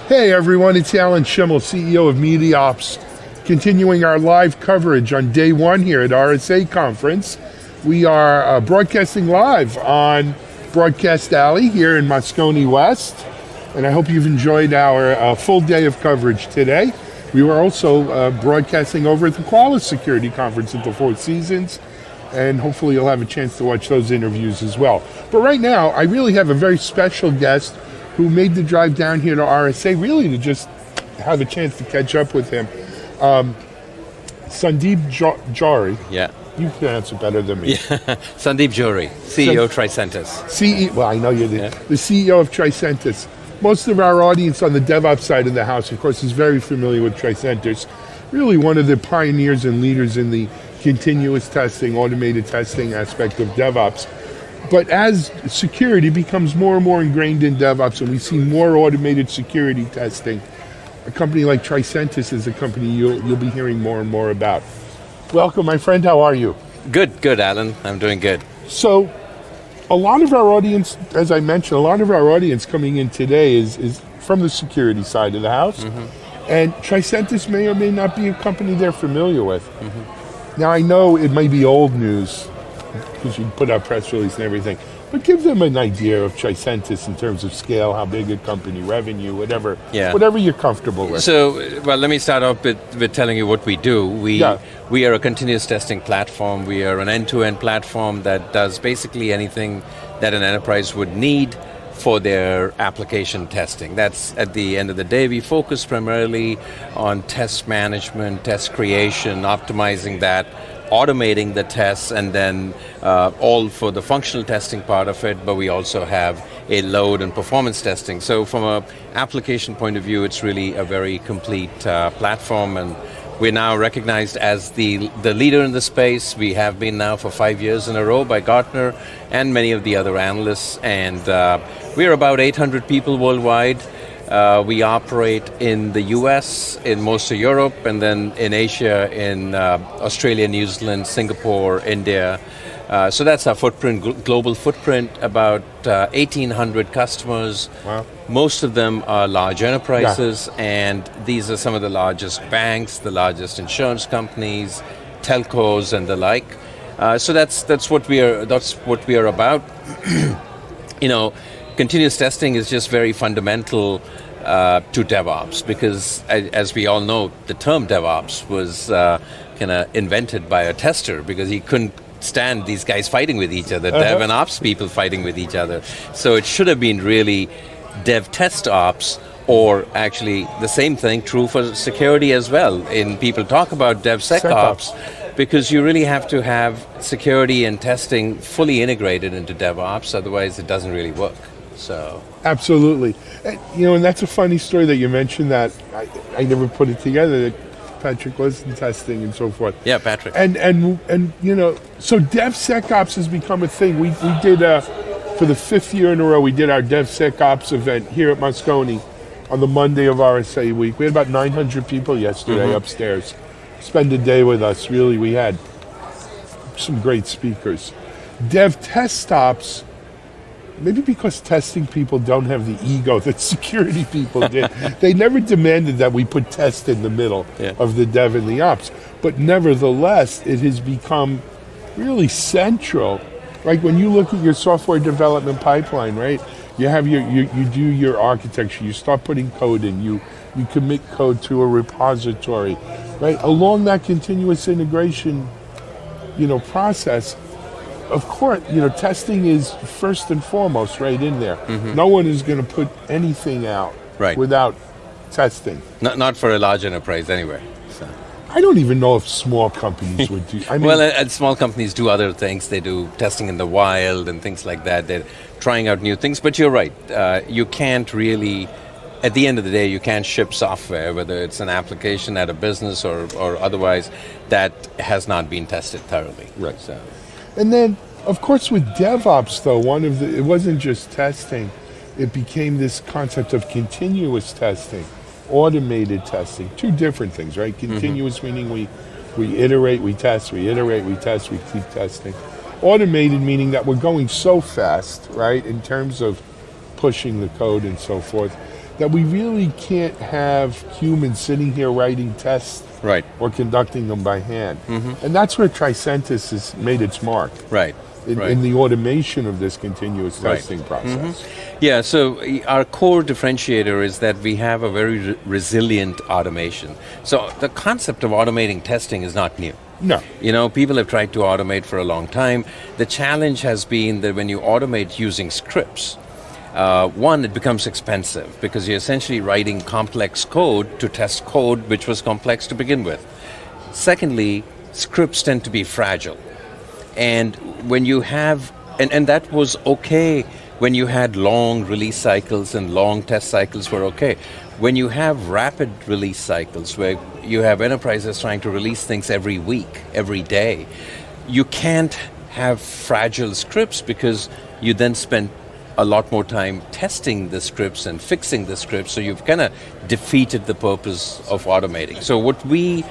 Hey everyone, it's Alan Schimmel, CEO of MediaOps, continuing our live coverage on day one here at RSA Conference. We are broadcasting live on Broadcast Alley here in Moscone West, and I hope you've enjoyed our full day of coverage today. We were also broadcasting over at the Qualys Security Conference at the Four Seasons, and hopefully you'll have a chance to watch those interviews as well. But right now, I really have a very special guest who made the drive down here to RSA, really to just have a chance to catch up with him. Sandeep Jari. Yeah. You pronounce it better than me. Sandeep Jari, CEO Tricentis. Well, I know you're the CEO of Tricentis. Most of our audience on the DevOps side of the house, of course, is very familiar with Tricentis. Really one of the pioneers and leaders in the continuous testing, automated testing aspect of DevOps. But as security becomes more and more ingrained in DevOps and we see more automated security testing, a company like Tricentis is a company you'll be hearing more and more about. Welcome, my friend. How are you? Good, Alan. I'm doing good. So, a lot of our audience, as I mentioned, coming in today is from the security side of the house. Mm-hmm. And Tricentis may or may not be a company they're familiar with. Mm-hmm. Now, I know it may be old news, because you put out press release and everything, but give them an idea of Tricentis in terms of scale, how big a company, revenue, whatever you're comfortable with. So, well, let me start off with telling you what we do. We are a continuous testing platform. We are an end-to-end platform that does basically anything that an enterprise would need for their application testing. That's at the end of the day. We focus primarily on test management, test creation, optimizing that, automating the tests, and then all for the functional testing part of it, but we also have a load and performance testing. So from an application point of view, it's really a very complete platform, and we're now recognized as the leader in the space. We have been now for 5 years in a row by Gartner and many of the other analysts, and we're about 800 people worldwide. We operate in the US, in most of Europe, and then in Asia, in Australia, New Zealand, Singapore, India. So that's our footprint, global footprint, about 1,800 customers. Wow. Most of them are large enterprises, and these are some of the largest banks, the largest insurance companies, telcos, and the like. So that's what we are about. Continuous testing is just very fundamental to DevOps, because as we all know, the term DevOps was kind of invented by a tester because he couldn't stand these guys fighting with each other, Dev and Ops people fighting with each other. So it should have been really Dev Test Ops, or actually the same thing true for security as well. People talk about DevSecOps because you really have to have security and testing fully integrated into DevOps, otherwise it doesn't really work. So absolutely, and that's a funny story that you mentioned that I never put it together. That Patrick was in testing and so forth. Yeah, Patrick. And so DevSecOps has become a thing. We did for the 5th year in a row. We did our DevSecOps event here at Moscone on the Monday of RSA week. We had about 900 people yesterday upstairs spend a day with us. Really, we had some great speakers. DevTestOps. Maybe because testing people don't have the ego that security people did. They never demanded that we put test in the middle of the dev and the ops. But nevertheless, it has become really central Like when you look at your software development pipeline, right? You have you do your architecture, you start putting code in, you commit code to a repository, right? Along that continuous integration, process, of course, testing is first and foremost right in there. No one is going to put anything out without testing. Not for a large enterprise anyway. So. I don't even know if small companies would do. I mean, well, and small companies do other things. They do testing in the wild and things like that. They're trying out new things. But you're right. You can't really, at the end of the day, you can't ship software, whether it's an application at a business or otherwise, that has not been tested thoroughly. Right. So. And then, of course, with DevOps, though, it wasn't just testing. It became this concept of continuous testing. Automated testing, two different things, right? Continuous meaning we iterate, we test, we iterate, we test, we keep testing. Automated meaning that we're going so fast, right, in terms of pushing the code and so forth, that we really can't have humans sitting here writing tests or conducting them by hand. And that's where Tricentis has made its mark. In the automation of this continuous testing process. Yeah, so our core differentiator is that we have a very resilient automation. So the concept of automating testing is not new. No. People have tried to automate for a long time. The challenge has been that when you automate using scripts, one, it becomes expensive because you're essentially writing complex code to test code which was complex to begin with. Secondly, scripts tend to be fragile. And when you have, and that was okay when you had long release cycles and long test cycles were okay. When you have rapid release cycles where you have enterprises trying to release things every week, every day, you can't have fragile scripts because you then spend a lot more time testing the scripts and fixing the scripts, so you've kind of defeated the purpose of automating. So what we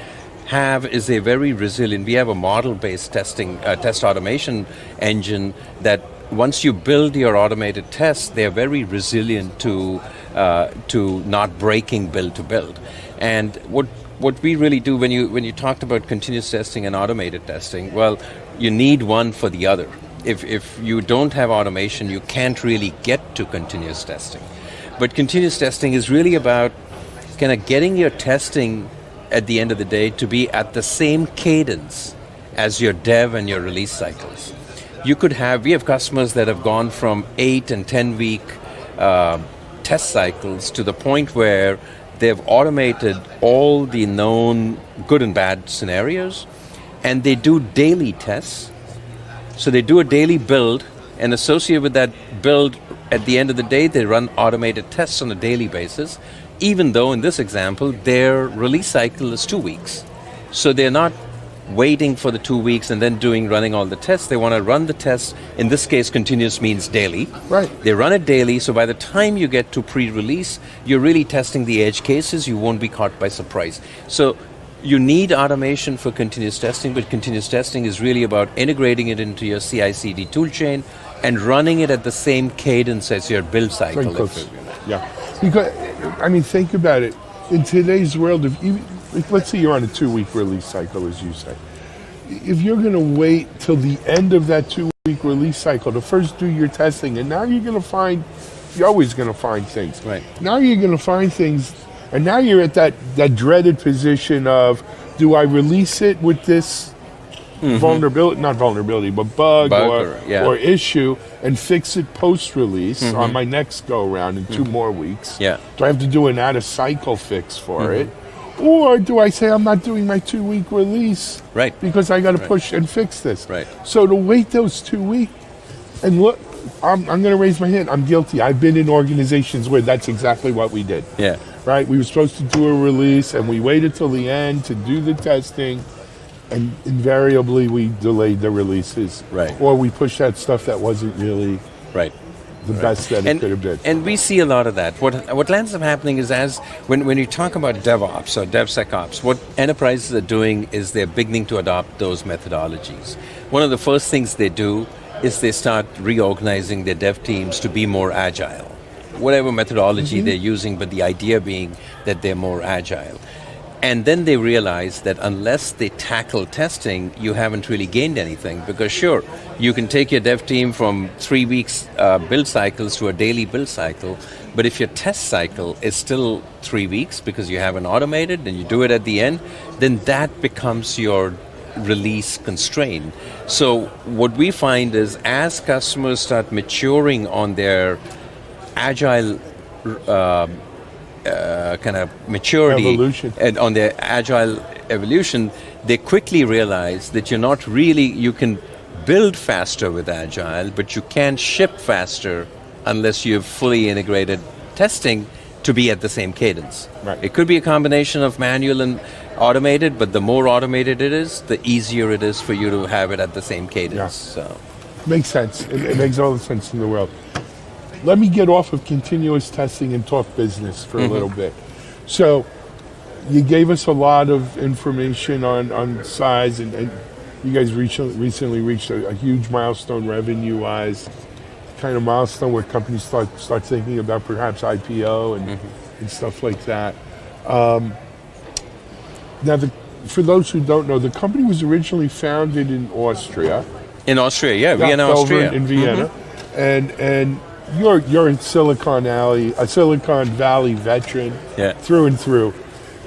have is a very resilient, we have a model-based test automation engine that once you build your automated tests, they're very resilient to not breaking build to build. And what we really do when you talked about continuous testing and automated testing, well, you need one for the other. If you don't have automation, you can't really get to continuous testing. But continuous testing is really about kind of getting your testing at the end of the day to be at the same cadence as your dev and your release cycles. We have customers that have gone from 8 and 10 week test cycles to the point where they've automated all the known good and bad scenarios, and they do daily tests. So they do a daily build, and associated with that build, at the end of the day, they run automated tests on a daily basis, even though in this example, their release cycle is 2 weeks. So they're not waiting for the 2 weeks and then running all the tests. They want to run the tests. In this case, continuous means daily. Right. They run it daily, so by the time you get to pre-release, you're really testing the edge cases. You won't be caught by surprise. So you need automation for continuous testing, but continuous testing is really about integrating it into your CI/CD toolchain and running it at the same cadence as your build cycle. Yeah. Because, think about it. In today's world, let's say you're on a 2-week release cycle, as you say. If you're going to wait till the end of that 2-week release cycle to first do your testing, and now you're always going to find things. Right. Now you're going to find things, and now you're at that dreaded position of, do I release it with this vulnerability, not vulnerability, but bug or issue, and fix it post-release on my next go-around in 2 more weeks? Yeah. Do I have to do an out-of-cycle fix for it? Or do I say I'm not doing my 2-week release because I got to push and fix this? Right. So to wait those 2 weeks, and look, I'm going to raise my hand. I'm guilty. I've been in organizations where that's exactly what we did. Yeah. Right? We were supposed to do a release, and we waited till the end to do the testing, and invariably we delayed the releases. Right. Or we pushed out stuff that wasn't really the best that it could have been. And we see a lot of that. What ends up happening is, when you talk about DevOps or DevSecOps, what enterprises are doing is they're beginning to adopt those methodologies. One of the first things they do is they start reorganizing their dev teams to be more agile. Whatever methodology they're using, but the idea being that they're more agile. And then they realize that unless they tackle testing, you haven't really gained anything. Because sure, you can take your dev team from 3 weeks build cycles to a daily build cycle, but if your test cycle is still 3 weeks because you haven't automated and you do it at the end, then that becomes your release constraint. So what we find is as customers start maturing on their agile kind of maturity Evolution. and on their agile evolution, they quickly realize that you can build faster with agile, but you can't ship faster unless you've fully integrated testing to be at the same cadence. Right. It could be a combination of manual and automated, but the more automated it is, the easier it is for you to have it at the same cadence. Yeah. So. Makes sense. It makes all the sense in the world. Let me get off of continuous testing and talk business for a little bit. So you gave us a lot of information on size, and you guys recently reached a huge milestone revenue-wise, kind of milestone where companies start thinking about perhaps IPO and stuff like that. Now, for those who don't know, the company was originally founded in Austria. In Austria, yeah, Vienna, Austria. In Vienna, and you're in Silicon Valley veteran through and through,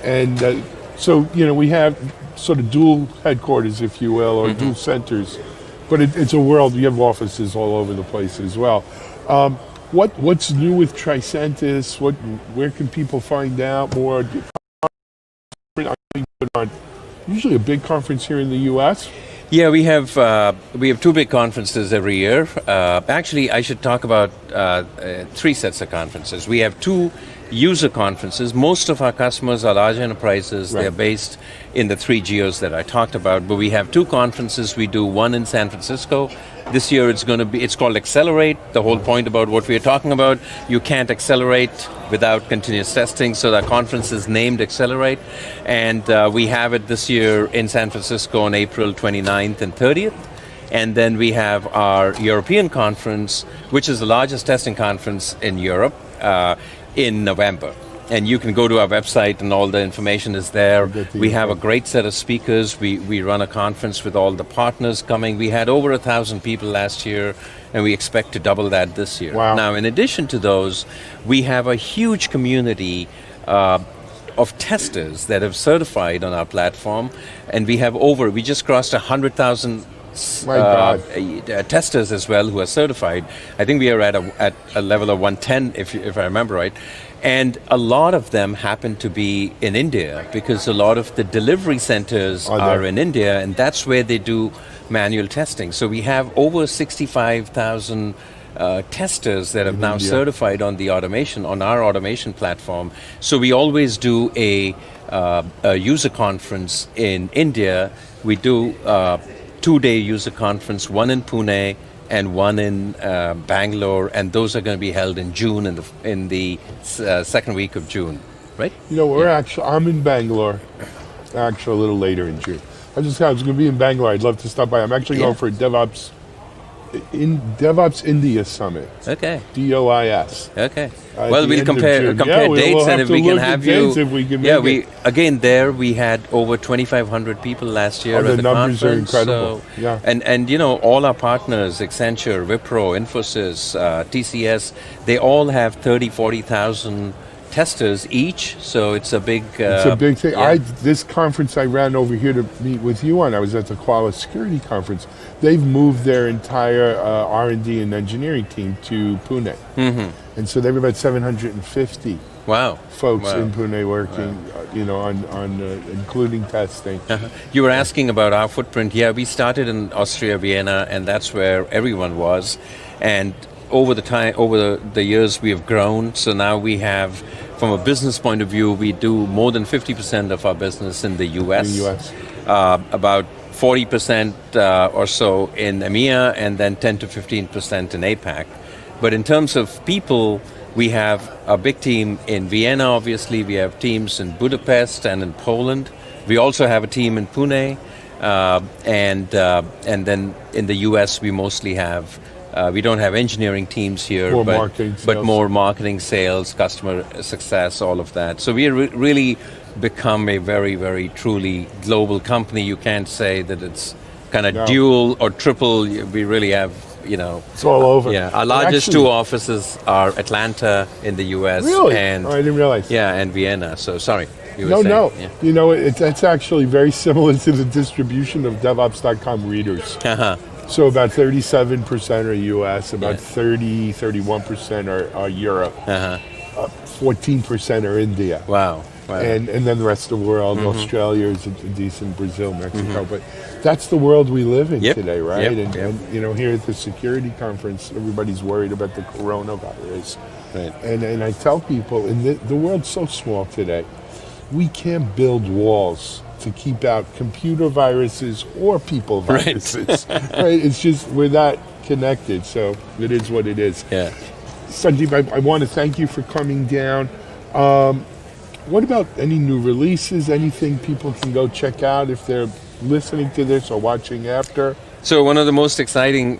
and so we have sort of dual headquarters, if you will, or dual centers, but it's a world. You have offices all over the place as well. What's new with Tricentis? Where can people find out more? Usually a big conference here in the U.S. Yeah, we have 2 big conferences every year. Actually, I should talk about 3 sets of conferences. We have 2 user conferences. Most of our customers are large enterprises. Right. They're based in the 3 geos that I talked about. But we have 2 conferences. We do one in San Francisco. This year it's called Accelerate. The whole point about what we are talking about, you can't accelerate without continuous testing. So the conference is named Accelerate. And we have it this year in San Francisco on April 29th and 30th. And then we have our European conference, which is the largest testing conference in Europe, in November. And you can go to our website and all the information is there. We have a great set of speakers. We run a conference with all the partners coming. We had over 1,000 people last year, and we expect to double that this year. Wow. Now, in addition to those, we have a huge community of testers that have certified on our platform, and we just crossed 100,000 testers as well who are certified. I think we are at a level of 110, if I remember right. And a lot of them happen to be in India because a lot of the delivery centers are in India, and that's where they do manual testing. So we have over 65,000 testers that have now certified on our automation platform. So we always do a user conference in India. We do 2-day user conference, one in Pune and one in Bangalore, and those are going to be held in June, in the second week of June, right? I'm in Bangalore, actually a little later in June. I was going to be in Bangalore. I'd love to stop by. I'm actually going for a DevOps India Summit. Okay. DOIS. Okay. Well, we'll compare dates, and if we can have you. We had over 2,500 people last year at the conference. The numbers are incredible. So, and all our partners, Accenture, Wipro, Infosys, TCS, they all have 40,000 testers each, so it's a big thing. Yeah. This conference I ran over here to meet with you on, I was at the Cybersecurity conference. They've moved their entire R&D and engineering team to Pune. And so they have about 750 folks in Pune working, on including testing. You were asking about our footprint. Yeah, we started in Austria, Vienna, and that's where everyone was. And over the years, we have grown. So now we have, from a business point of view, we do more than 50% of our business in the U.S. About 40% or so in EMEA, and then 10 to 15% in APAC. But in terms of people, we have a big team in Vienna, obviously. We have teams in Budapest and in Poland. We also have a team in Pune. And then in the U.S., we mostly have, we don't have engineering teams here, but more marketing, sales, customer success, all of that. So we are really become a very, very truly global company. You can't say that it's kind of No. dual or triple. We really have, you know, It's all over. yeah. Our And largest actually- two offices are Atlanta in the U.S. Really? and Oh, I didn't realize. yeah, and Vienna. So sorry, you were No, saying, no. yeah. You know, that's actually very similar to the distribution of DevOps.com readers. Uh-huh. So about 37% are U.S., about Yeah. 31% are Europe, Uh-huh. 14% are India. Wow. Wow. And then the rest of the world, Australia is a decent, Brazil, Mexico. But that's the world we live in Yep. today, right? Yep. And, Yep. and, you know, here at the security conference, everybody's worried about the coronavirus. Right. And I tell people, and the world's so small today, we can't build walls to keep out computer viruses or people Right. viruses. Right? It's just, we're not connected. So it is what it is. Yeah. Sandeep, I want to thank you for coming down. What about any new releases? Anything people can go check out if they're listening to this or watching after? So one of the most exciting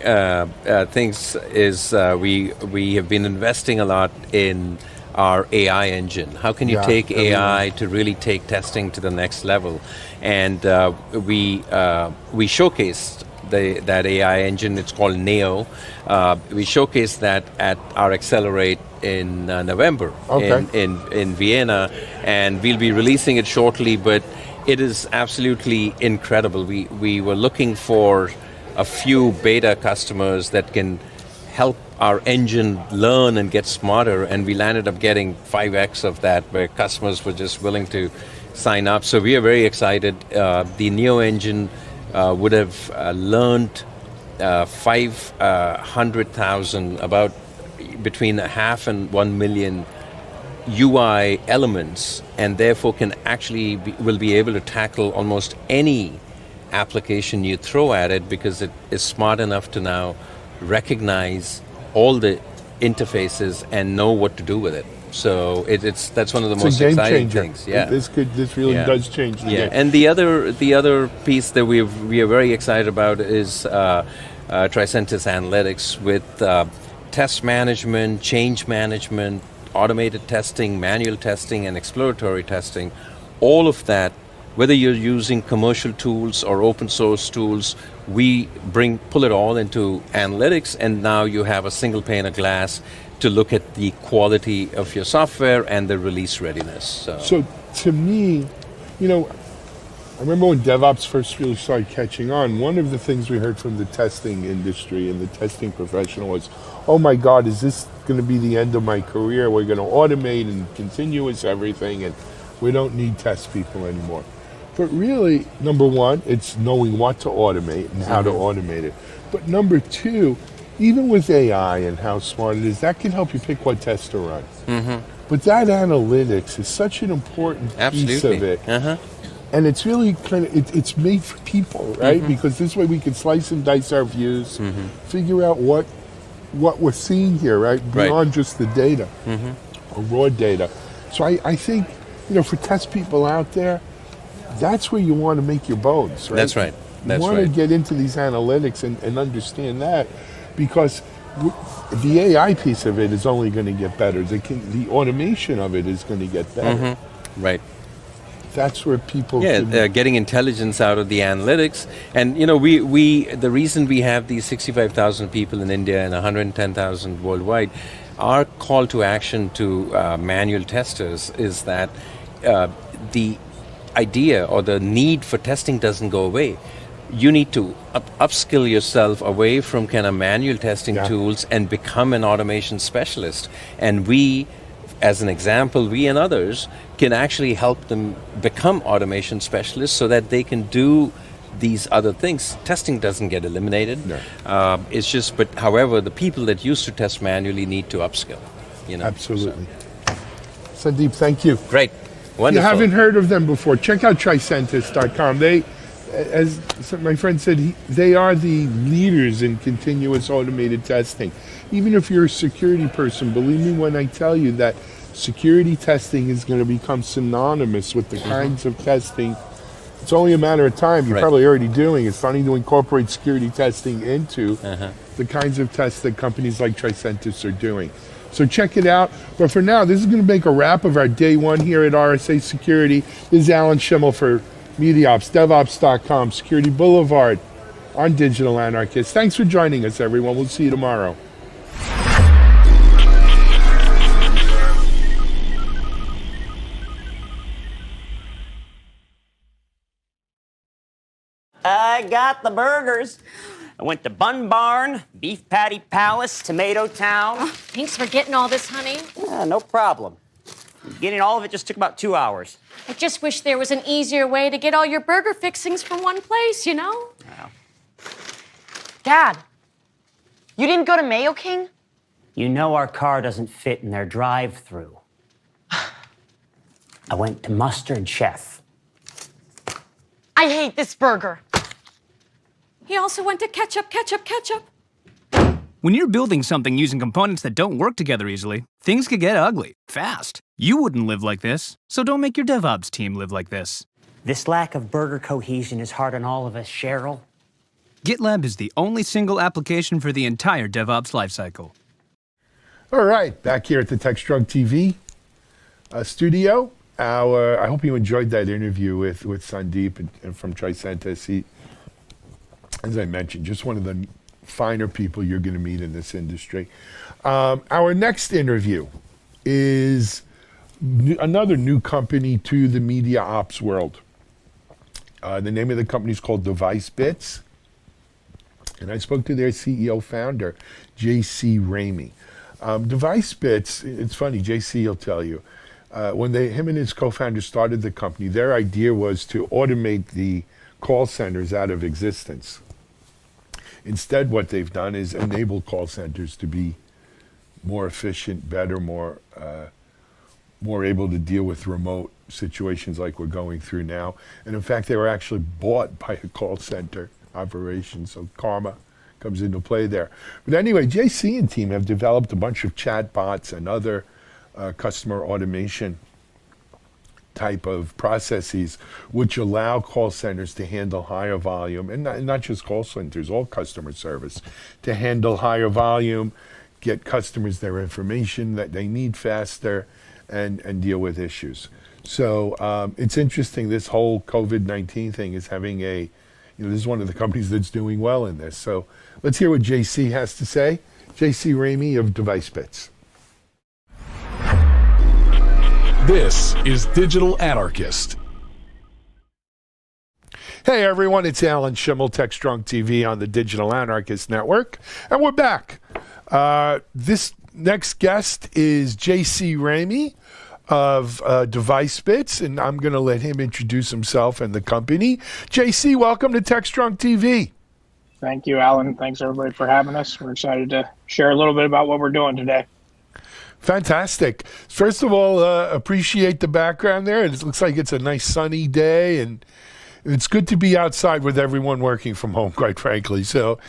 things is we have been investing a lot in our AI engine. How can you Yeah, take everyone. AI to really take testing to the next level? And we showcased that AI engine. It's called Neo. We showcased that at our Accelerate in November Okay. in Vienna, and we'll be releasing it shortly. But it is absolutely incredible. We were looking for a few beta customers that can help our engine learn and get smarter, and we landed up getting 5x of that, where customers were just willing to sign up. So we are very excited. The Neo engine would have learned 500,000, about between a half and 1 million UI elements, and therefore can actually will be able to tackle almost any application you throw at it, because it is smart enough to now recognize all the interfaces and know what to do with it. So that's one of the It's most a game exciting changer. things. Yeah. This really Yeah. does change the Yeah, game. and the other piece that we are very excited about is Tricentis Analytics with test management, change management, automated testing, manual testing, and exploratory testing. All of that, whether you're using commercial tools or open source tools, we pull it all into analytics, and now you have a single pane of glass to look at the quality of your software and the release readiness. So to me, you know, I remember when DevOps first really started catching on, one of the things we heard from the testing industry and the testing professional was, oh my God, is this going to be the end of my career? We're going to automate and continuous everything, and we don't need test people anymore. But really, number one, it's knowing what to automate and how to automate it. But number two, even with AI and how smart it is, that can help you pick what test to run. But that analytics is such an important piece of Absolutely. it. And it's really kind of, it's made for people, right? Because this way we can slice and dice our views, figure out what we're seeing here, right? Beyond just the data, or raw data. So I think, you know, for test people out there, that's where you want to make your bones, right? That's right. That's you want to right. get into these analytics and understand that, because the AI piece of it is only going to get better. The automation of it is going to get better. Right. That's where people Yeah, can, getting intelligence out of the analytics. And, you know, the reason we have these 65,000 people in India and 110,000 worldwide, our call to action to manual testers is that the idea or the need for testing doesn't go away. You need to upskill yourself away from kind of manual testing tools and become an automation specialist. And we, as an example, we and others can actually help them become automation specialists so that they can do these other things. Testing doesn't get eliminated. No. It's just, but however, the people that used to test manually need to upskill. You know. absolutely. Sandeep, thank you. Great. If Wonderful. you haven't heard of them before, check out Tricentis.com. They, as my friend said, they are the leaders in continuous automated testing. Even if you're a security person, believe me when I tell you that security testing is going to become synonymous with the kinds of testing. It's only a matter of time. You're Right. probably already doing. It's starting to incorporate security testing into the kinds of tests that companies like Tricentis are doing. So check it out. But for now, this is going to make a wrap of our day one here at RSA Security. This is Alan Schimmel for MediaOps, DevOps.com, Security Boulevard on Digital Anarchist. Thanks for joining us, everyone. We'll see you tomorrow. I got the burgers. I went to Bun Barn, Beef Patty Palace, Tomato Town. Oh, thanks for getting all this, honey. Yeah, no problem. Getting all of it just took about 2 hours. I just wish there was an easier way to get all your burger fixings from one place, you know? Well, Dad, you didn't go to Mayo King? you know our car doesn't fit in their drive-thru. I went to Mustard Chef. I hate this burger. He also went to ketchup. When you're building something using components that don't work together easily, things could get ugly, fast. You wouldn't live like this, so don't make your DevOps team live like this. This lack of burger cohesion is hard on all of us, Cheryl. GitLab is the only single application for the entire DevOps lifecycle. All right, back here at the TechStrong TV studio. I hope you enjoyed that interview with Sandeep and from Tricentis. He, as I mentioned, just one of the finer people you're going to meet in this industry. Our next interview is another new company to the media ops world. The name of the company is called DeviceBits. And I spoke to their CEO founder, JC Ramey. DeviceBits, it's funny, JC will tell you, when him and his co-founder started the company, their idea was to automate the call centers out of existence. Instead, what they've done is enable call centers to be more efficient, better, more able to deal with remote situations like we're going through now. And in fact, they were actually bought by a call center operation, so karma comes into play there. But anyway, JC and team have developed a bunch of chatbots and other customer automation type of processes which allow call centers to handle higher volume, and not just call centers, all customer service, to handle higher volume, get customers their information that they need faster, and deal with issues. So it's interesting, this whole COVID-19 thing is having this is one of the companies that's doing well in this. So let's hear what JC has to say. JC Ramey of DeviceBits. This is Digital Anarchist. Hey everyone, it's Alan Schimmel, TechStrong TV on the Digital Anarchist Network, and we're back. This next guest is JC Ramey of DeviceBits, and I'm going to let him introduce himself and the company. JC, welcome to TechStrong TV. Thank you, Alan. Thanks everybody for having us. We're excited to share a little bit about what we're doing today. Fantastic. First of all, appreciate the background there. It looks like it's a nice sunny day, and it's good to be outside with everyone working from home, quite frankly. So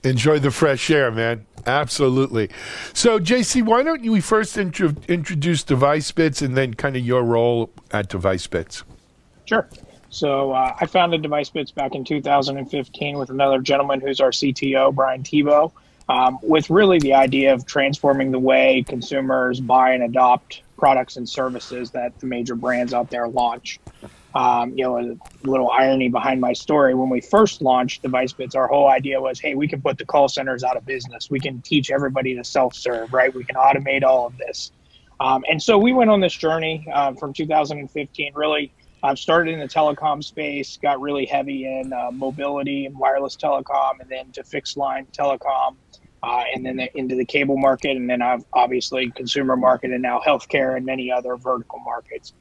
enjoy the fresh air, man. Absolutely. So, JC, why don't we first introduce DeviceBits and then kind of your role at DeviceBits? Sure. So I founded DeviceBits back in 2015 with another gentleman who's our CTO, Brian Tebow. With really the idea of transforming the way consumers buy and adopt products and services that the major brands out there launch. A little irony behind my story, when we first launched DeviceBits, our whole idea was, hey, we can put the call centers out of business. We can teach everybody to self-serve, right? We can automate all of this. And so we went on this journey from 2015, really started in the telecom space, got really heavy in mobility and wireless telecom, and then to fixed line telecom, and then into the cable market, and then obviously consumer market, and now healthcare and many other vertical markets.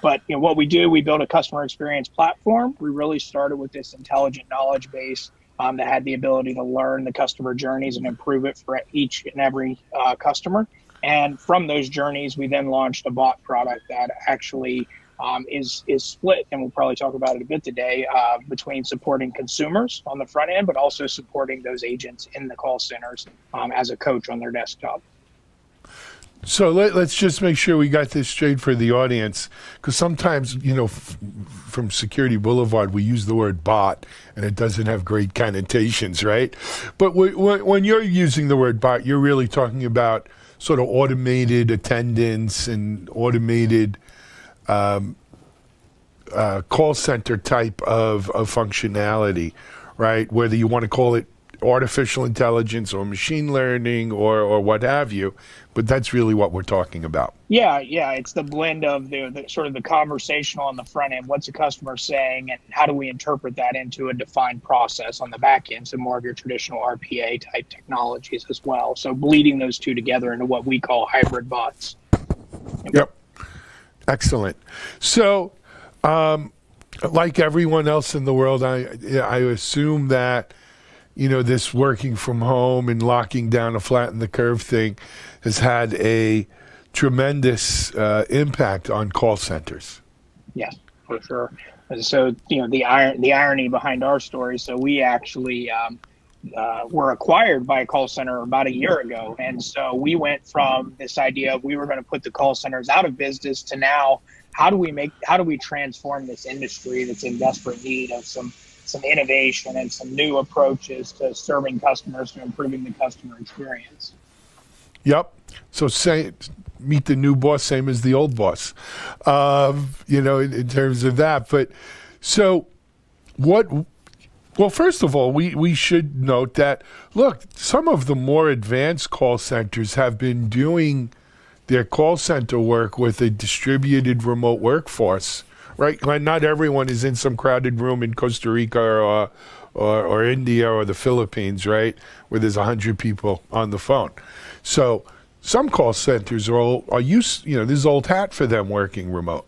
But what we do, we build a customer experience platform. We really started with this intelligent knowledge base that had the ability to learn the customer journeys and improve it for each and every customer. And from those journeys, we then launched a bot product that actually is split, and we'll probably talk about it a bit today, between supporting consumers on the front end, but also supporting those agents in the call centers as a coach on their desktop. So let's just make sure we got this straight for the audience, because sometimes, from Security Boulevard, we use the word bot, and it doesn't have great connotations, right? But when you're using the word bot, you're really talking about sort of automated attendance and automated call center type of functionality, right? Whether you want to call it artificial intelligence or machine learning or what have you, but that's really what we're talking about. Yeah, it's the blend of the sort of the conversational on the front end. What's the customer saying, and how do we interpret that into a defined process on the back end? So more of your traditional RPA type technologies as well. So bleeding those two together into what we call hybrid bots. Yep. Excellent. So, like everyone else in the world, I assume that this working from home and locking down a flatten the curve thing has had a tremendous impact on call centers. Yes, for sure. So, the irony behind our story. So we actually were acquired by a call center about a year ago. And so we went from this idea of we were going to put the call centers out of business to now, how do we transform this industry that's in desperate need of some innovation and some new approaches to serving customers, to improving the customer experience. Yep. So meet the new boss, same as the old boss, in terms of that. But so well, first of all, we should note that, look, some of the more advanced call centers have been doing their call center work with a distributed remote workforce. Right, not everyone is in some crowded room in Costa Rica or India or the Philippines, right, where there's 100 people on the phone. So some call centers are used, this is old hat for them working remote.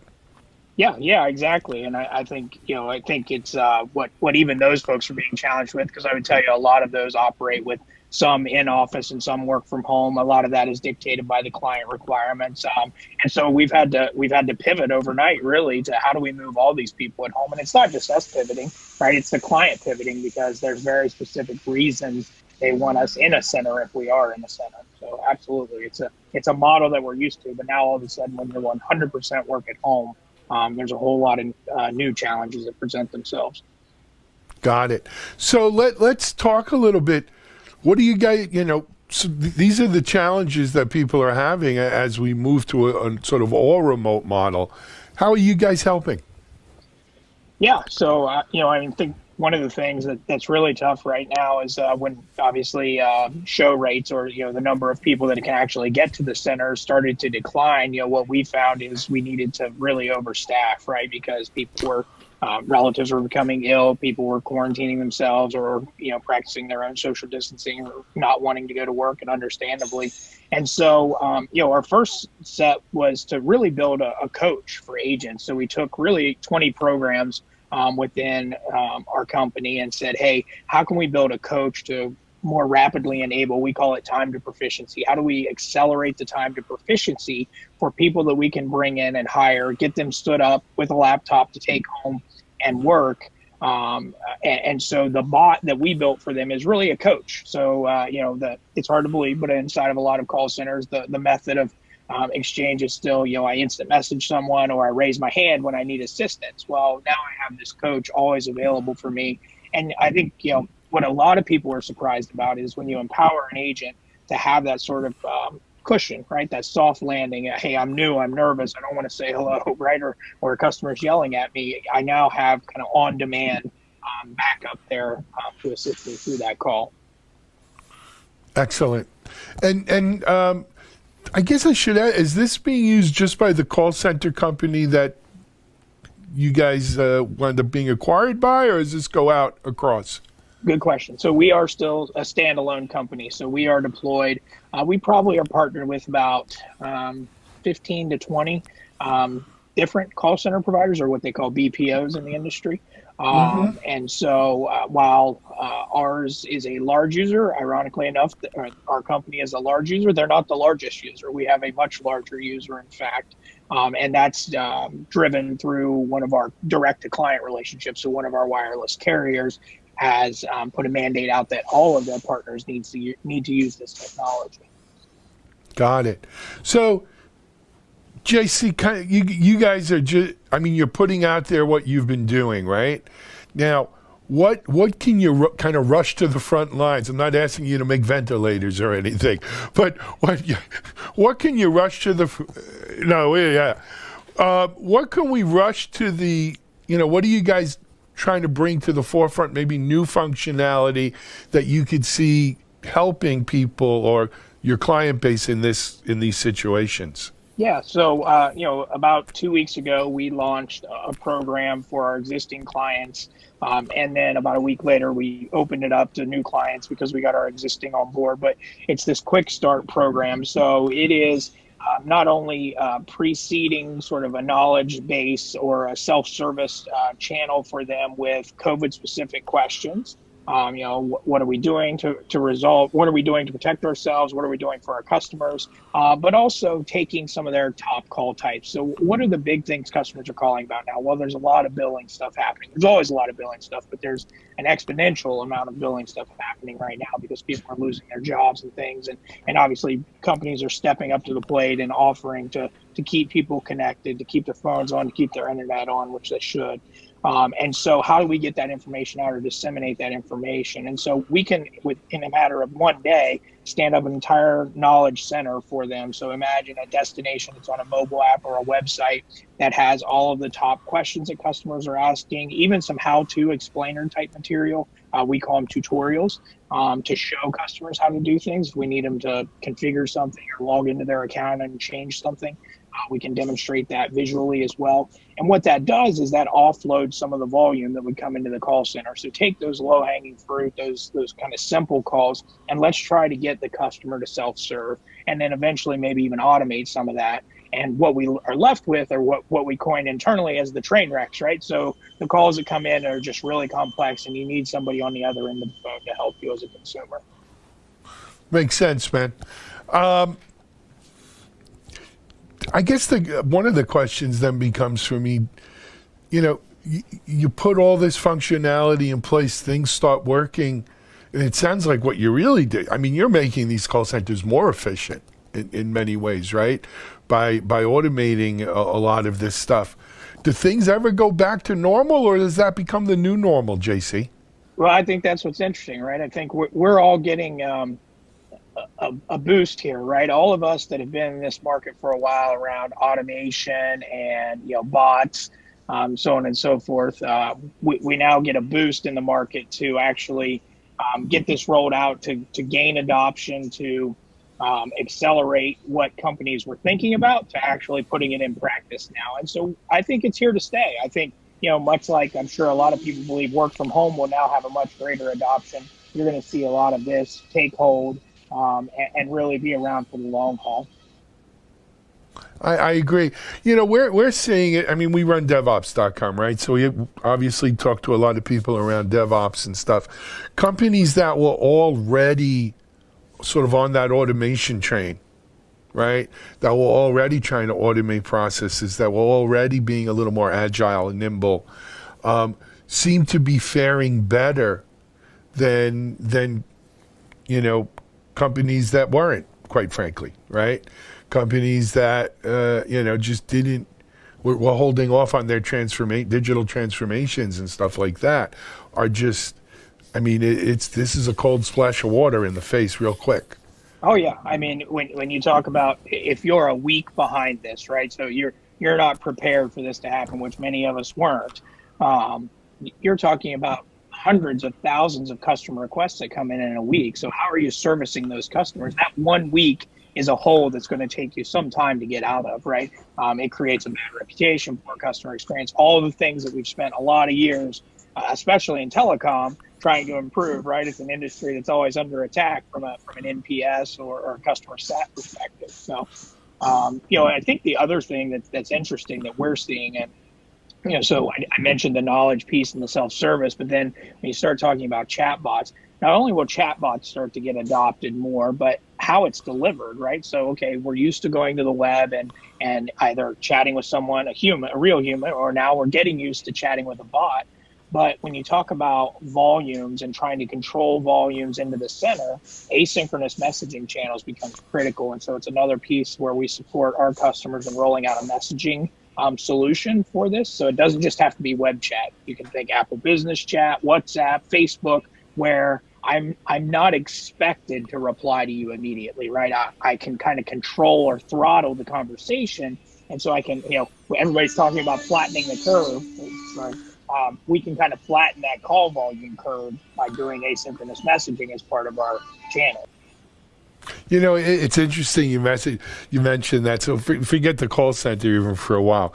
Yeah, exactly. And I think it's what even those folks are being challenged with, because I would tell you a lot of those operate with some in office and some work from home. A lot of that is dictated by the client requirements. And so we've had to pivot overnight, really, to how do we move all these people at home? And it's not just us pivoting, right? It's the client pivoting, because there's very specific reasons they want us in a center if we are in a center. So absolutely, it's a model that we're used to. But now all of a sudden, when you're 100% work at home, there's a whole lot of new challenges that present themselves. Got it. So let's talk a little bit. What do you guys, so these are the challenges that people are having as we move to a sort of all remote model. How are you guys helping? Yeah, so, I think one of the things that's really tough right now is when obviously show rates or, the number of people that can actually get to the center started to decline. What we found is we needed to really overstaff, right? Because people were relatives were becoming ill, people were quarantining themselves or, practicing their own social distancing or not wanting to go to work, and understandably. And so, our first set was to really build a coach for agents. So we took really 20 programs within our company and said, hey, how can we build a coach to more rapidly enable, we call it time to proficiency. How do we accelerate the time to proficiency for people that we can bring in and hire, get them stood up with a laptop to take home and work? And so the bot that we built for them is really a coach. So, it's hard to believe, but inside of a lot of call centers, the method of exchange is still, I instant message someone or I raise my hand when I need assistance. Well, now I have this coach always available for me. And I think, what a lot of people are surprised about is when you empower an agent to have that sort of cushion, right? That soft landing. Hey, I'm new, I'm nervous, I don't want to say hello, right? Or a customer's yelling at me. I now have kind of on-demand backup there to assist me through that call. Excellent. And I guess I should add, is this being used just by the call center company that you guys wound up being acquired by, or does this go out across? Good question. So we are still a standalone company. So we are deployed. We probably are partnered with about 15 to 20 different call center providers, or what they call BPOs in the industry. And so while ours is a large user, ironically enough, our company is a large user. They're not the largest user. We have a much larger user, in fact. And that's driven through one of our direct-to-client relationships. So one of our wireless carriers has put a mandate out that all of their partners need to use this technology. Got it. So, JC, you guys are just, I mean, you're putting out there what you've been doing, right? Now, what can you kind of rush to the front lines? I'm not asking you to make ventilators or anything, but what can you rush to the, no, yeah. What can we rush to the, what are you guys trying to bring to the forefront, maybe new functionality that you could see helping people or your client base in these situations? Yeah, so about 2 weeks ago, we launched a program for our existing clients, and then about a week later, we opened it up to new clients because we got our existing on board. But it's this quick start program, so it is not only preceding sort of a knowledge base or a self-service channel for them with COVID-specific questions. What are we doing to resolve? What are we doing to protect ourselves? What are we doing for our customers? But also taking some of their top call types. So what are the big things customers are calling about now? Well, there's a lot of billing stuff happening. There's always a lot of billing stuff, but there's an exponential amount of billing stuff happening right now because people are losing their jobs and things. And obviously companies are stepping up to the plate and offering to keep people connected, to keep their phones on, to keep their internet on, which they should. And so how do we get that information out or disseminate that information? And so we can, in a matter of one day, stand up an entire knowledge center for them. So imagine a destination that's on a mobile app or a website that has all of the top questions that customers are asking, even some how-to explainer type material. We call them tutorials to show customers how to do things. If we need them to configure something or log into their account and change something, we can demonstrate that visually as well. And what that does is that offloads some of the volume that would come into the call center. So take those low-hanging fruit, those kind of simple calls, and let's try to get the customer to self-serve, and then eventually maybe even automate some of that. And what we are left with are what we coin internally as the train wrecks, right? So the calls that come in are just really complex, and you need somebody on the other end of the phone to help you as a consumer. Makes sense, man. I guess one of the questions then becomes for me, you put all this functionality in place, things start working, and it sounds like what you really do. I mean, you're making these call centers more efficient in many ways, right? By automating a lot of this stuff. Do things ever go back to normal, or does that become the new normal, JC? Well, I think that's what's interesting, right? I think we're all getting a boost here, right? All of us that have been in this market for a while around automation and bots, so on and so forth, we now get a boost in the market to actually get this rolled out, to gain adoption, to accelerate what companies were thinking about, to actually putting it in practice now. And so I think it's here to stay. I think, much like I'm sure a lot of people believe work from home will now have a much greater adoption. You're going to see a lot of this take hold and really be around for the long haul. I agree. We're seeing it. I mean, we run DevOps.com, right? So we obviously talk to a lot of people around DevOps and stuff. Companies that were already sort of on that automation train, right? That were already trying to automate processes, that were already being a little more agile and nimble, seem to be faring better than companies that weren't, quite frankly, right? Companies that, just were holding off on their digital transformations and stuff like that are just, this is a cold splash of water in the face real quick. Oh yeah. I mean, when you talk about if you're a week behind this, right? So you're not prepared for this to happen, which many of us weren't. You're talking about hundreds of thousands of customer requests that come in a week. So how are you servicing those customers? That 1 week is a hole that's going to take you some time to get out of, right? It creates a bad reputation, poor customer experience, all of the things that we've spent a lot of years, especially in telecom, trying to improve, right? It's an industry that's always under attack from an NPS or a customer sat perspective. So, I think the other thing that's interesting that we're seeing, and so I mentioned the knowledge piece and the self-service, but then when you start talking about chatbots, not only will chatbots start to get adopted more, but how it's delivered, right? So, okay, we're used to going to the web and either chatting with someone, a real human, or now we're getting used to chatting with a bot. But when you talk about volumes and trying to control volumes into the center, asynchronous messaging channels becomes critical. And so it's another piece where we support our customers in rolling out a messaging solution for this. So it doesn't just have to be web chat. You can think Apple Business Chat, WhatsApp, Facebook, where I'm not expected to reply to you immediately, right? I can kind of control or throttle the conversation. And so I can, everybody's talking about flattening the curve. Sorry. We can kind of flatten that call volume curve by doing asynchronous messaging as part of our channel. It's interesting you mentioned that. So forget the call center even for a while.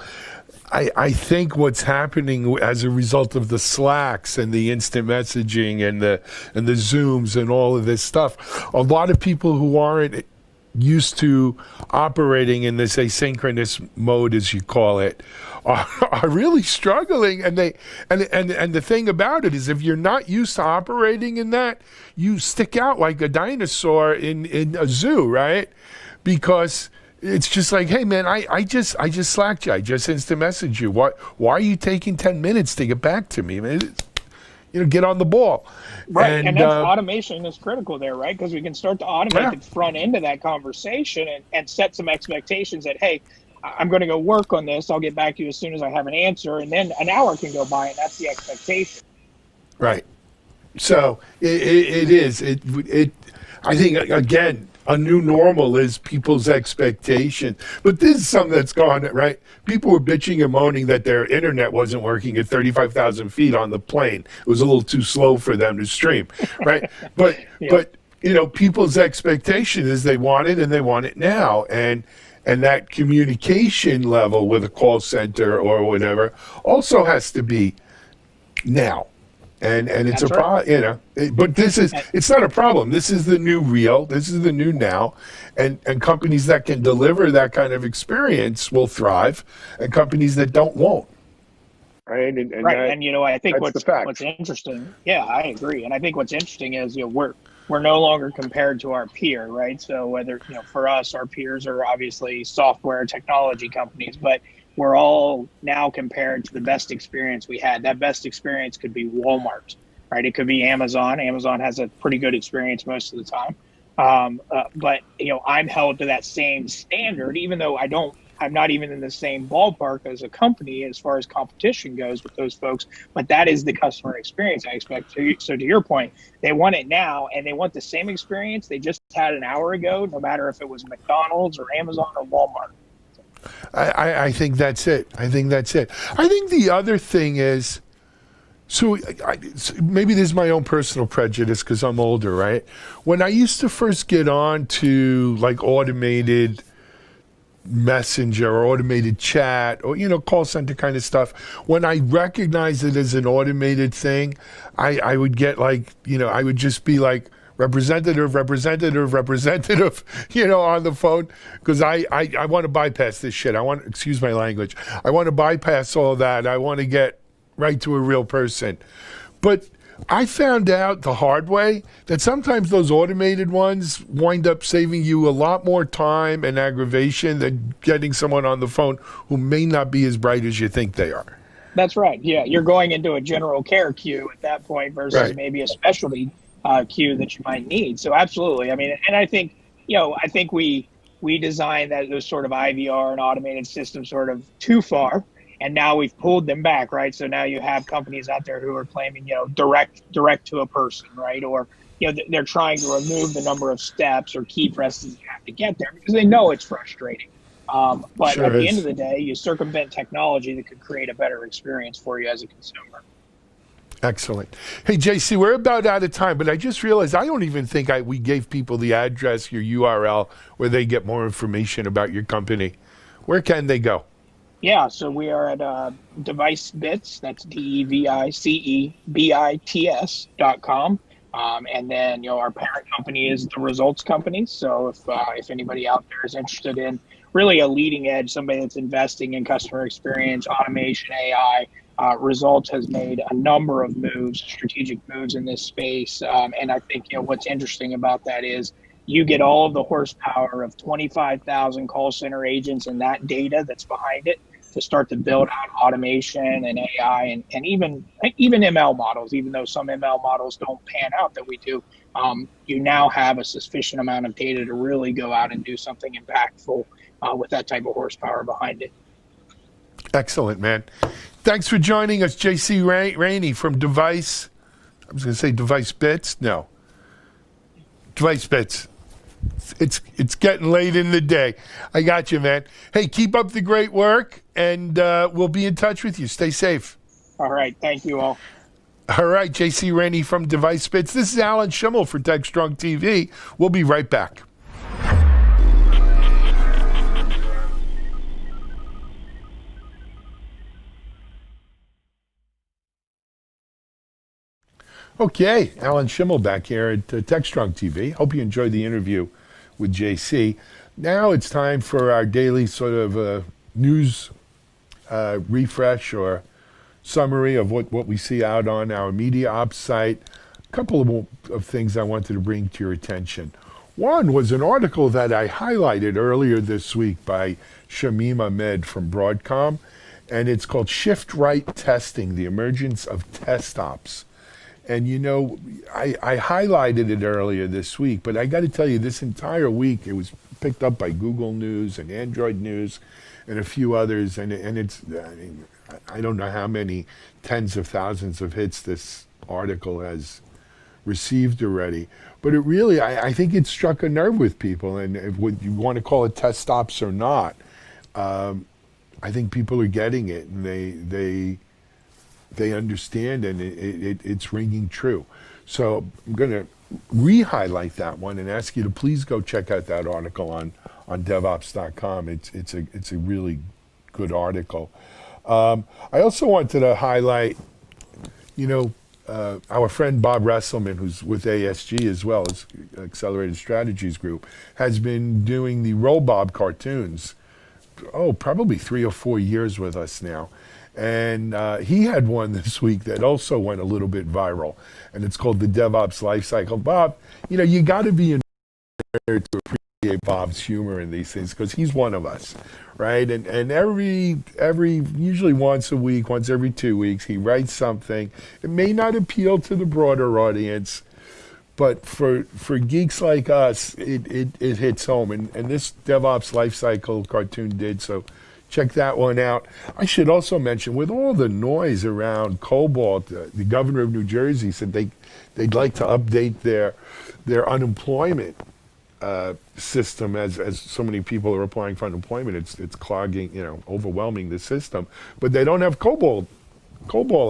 I think what's happening as a result of the Slacks and the instant messaging and the Zooms and all of this stuff, a lot of people who aren't used to operating in this asynchronous mode, as you call it, are really struggling. And the thing about it is, if you're not used to operating in that, you stick out like a dinosaur in a zoo, right? Because it's just like, hey man, I just Slacked you, I just instant messaged you. Why are you taking 10 minutes to get back to me, man? Get on the ball. Right, and that's automation is critical there, right? Because we can start to automate the front end of that conversation and set some expectations that, hey, I'm going to go work on this. I'll get back to you as soon as I have an answer. And then an hour can go by, and that's the expectation. Right. So it is. I think, again, a new normal is people's expectation. But this is something that's gone, right? People were bitching and moaning that their internet wasn't working at 35,000 feet on the plane. It was a little too slow for them to stream, right? But people's expectation is they want it and they want it now. And that communication level with a call center or whatever also has to be now. And it's That's a problem, but it's not a problem. This is the new real. This is the new now. And companies that can deliver that kind of experience will thrive, and companies that don't won't. Right. I think what's interesting. Yeah, I agree. And I think what's interesting is, we're no longer compared to our peer, right? So whether, for us, our peers are obviously software technology companies, but we're all now compared to the best experience we had. That best experience could be Walmart, right? It could be Amazon. Amazon has a pretty good experience most of the time. But I'm held to that same standard, even though I'm not even in the same ballpark as a company as far as competition goes with those folks. But that is the customer experience I expect. So to your point, they want it now, and they want the same experience they just had an hour ago, no matter if it was McDonald's or Amazon or Walmart. I think that's it. I think the other thing is, so maybe this is my own personal prejudice because I'm older, right? When I used to first get on to like automated messenger or automated chat or, call center kind of stuff, when I recognized it as an automated thing, I would get like, I would just be like, representative, on the phone, because I want to bypass this shit. Excuse my language. I want to bypass all that. I want to get right to a real person. But I found out the hard way that sometimes those automated ones wind up saving you a lot more time and aggravation than getting someone on the phone who may not be as bright as you think they are. That's right. Yeah, you're going into a general care queue at that point versus maybe a specialty queue that you might need. So absolutely. I mean, and I think, I think we designed those sort of IVR and automated systems sort of too far, and now we've pulled them back, right? So now you have companies out there who are claiming, direct to a person, right? Or, they're trying to remove the number of steps or key presses you have to get there because they know it's frustrating. But at the end of the day, you circumvent technology that could create a better experience for you as a consumer. Excellent. Hey, JC, we're about out of time, but I just realized I don't even think we gave people the address, your URL, where they get more information about your company. Where can they go? Yeah, so we are at DeviceBits, that's DeviceBits.com. And then, our parent company is the Results Company. So if anybody out there is interested in really a leading edge, somebody that's investing in customer experience, automation, AI, Results has made a number of strategic moves in this space. And I think, what's interesting about that is you get all of the horsepower of 25,000 call center agents and that data that's behind it. to start to build out automation and AI and even ML models, even though some ML models don't pan out that we do. You now have a sufficient amount of data to really go out and do something impactful with that type of horsepower behind it. Excellent, man. Thanks for joining us, JC Rainey from Device. I was going to say Device Bits. No. Device Bits. It's getting late in the day. I got you, man. Hey, keep up the great work, and we'll be in touch with you. Stay safe. All right. Thank you all. All right, JC Rainey from Device Bits. This is Alan Schimmel for TechStrong TV. We'll be right back. Okay, Alan Schimmel back here at TechStrong TV. Hope you enjoyed the interview with JC. Now it's time for our daily sort of news refresh or summary of what we see out on our media ops site. A couple of things I wanted to bring to your attention. One was an article that I highlighted earlier this week by Shamim Ahmed from Broadcom, and it's called Shift Right Testing, the Emergence of Test Ops. And, you know, I highlighted it earlier this week, but I got to tell you, this entire week, it was picked up by Google News and Android News and a few others. And it's, I mean, I don't know how many tens of thousands of hits this article has received already. But it really, I think it struck a nerve with people. And if you want to call it test ops or not, I think people are getting it, and they understand, and it's ringing true. So I'm going to re-highlight that one and ask you to please go check out that article on DevOps.com. It's a really good article. I also wanted to highlight, you know, our friend Bob Resselman, who's with ASG as well as Accelerated Strategies Group, has been doing the RollBob cartoons, probably 3 or 4 years with us now. And he had one this week that also went a little bit viral, and it's called the DevOps Lifecycle. Bob, you know, you got to be in there to appreciate Bob's humor in these things, because he's one of us, right? And every usually once a week, once every 2 weeks, he writes something. It may not appeal to the broader audience, but for geeks like us, it hits home. And this DevOps Lifecycle cartoon did so. Check that one out. I should also mention, with all the noise around Cobalt, the governor of New Jersey said they'd like to update their unemployment system, as so many people are applying for unemployment. It's clogging, you know, overwhelming the system. But they don't have COBOL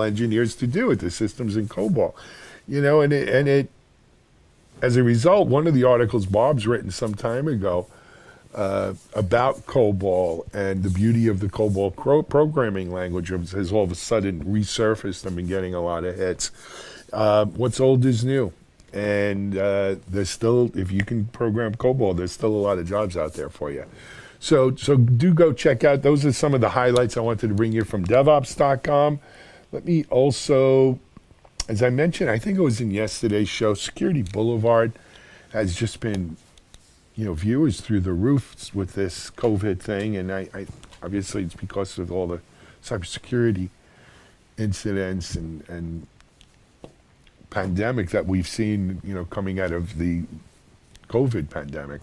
engineers to do it. The system's in COBOL, you know, and it as a result, one of the articles Bob's written some time ago about COBOL and the beauty of the COBOL programming language has all of a sudden resurfaced and been getting a lot of hits. What's old is new. And there's still, if you can program COBOL, there's still a lot of jobs out there for you. So do go check out. Those are some of the highlights I wanted to bring you from DevOps.com. Let me also, as I mentioned, I think it was in yesterday's show, Security Boulevard has just been, you know, viewers through the roof with this COVID thing, and I obviously it's because of all the cybersecurity incidents and pandemic that we've seen, you know, coming out of the COVID pandemic.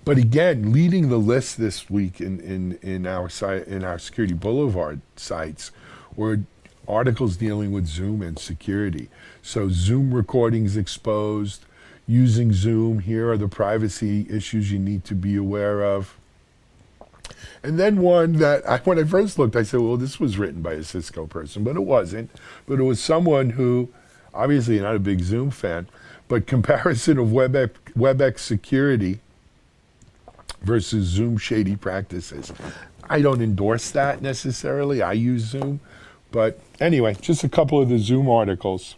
But again, leading the list this week in our Security Boulevard sites were articles dealing with Zoom and security. So Zoom recordings exposed. Using Zoom, here are the privacy issues you need to be aware of. And then one that, when I first looked, I said, well, this was written by a Cisco person, but it wasn't. But it was someone who, obviously not a big Zoom fan, but comparison of WebEx security versus Zoom shady practices. I don't endorse that necessarily. I use Zoom. But anyway, just a couple of the Zoom articles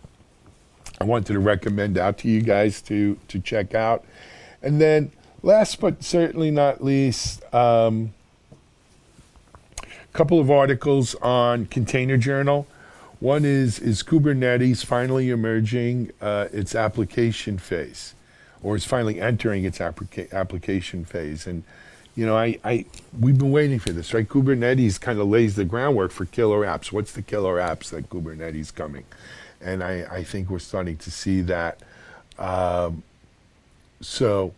I wanted to recommend out to you guys to check out. And then last but certainly not least, a couple of articles on Container Journal. One is Kubernetes finally emerging its application phase, or is finally entering its application phase. And, we've been waiting for this, right? Kubernetes kind of lays the groundwork for killer apps. What's the killer apps that Kubernetes coming? And I think we're starting to see that. So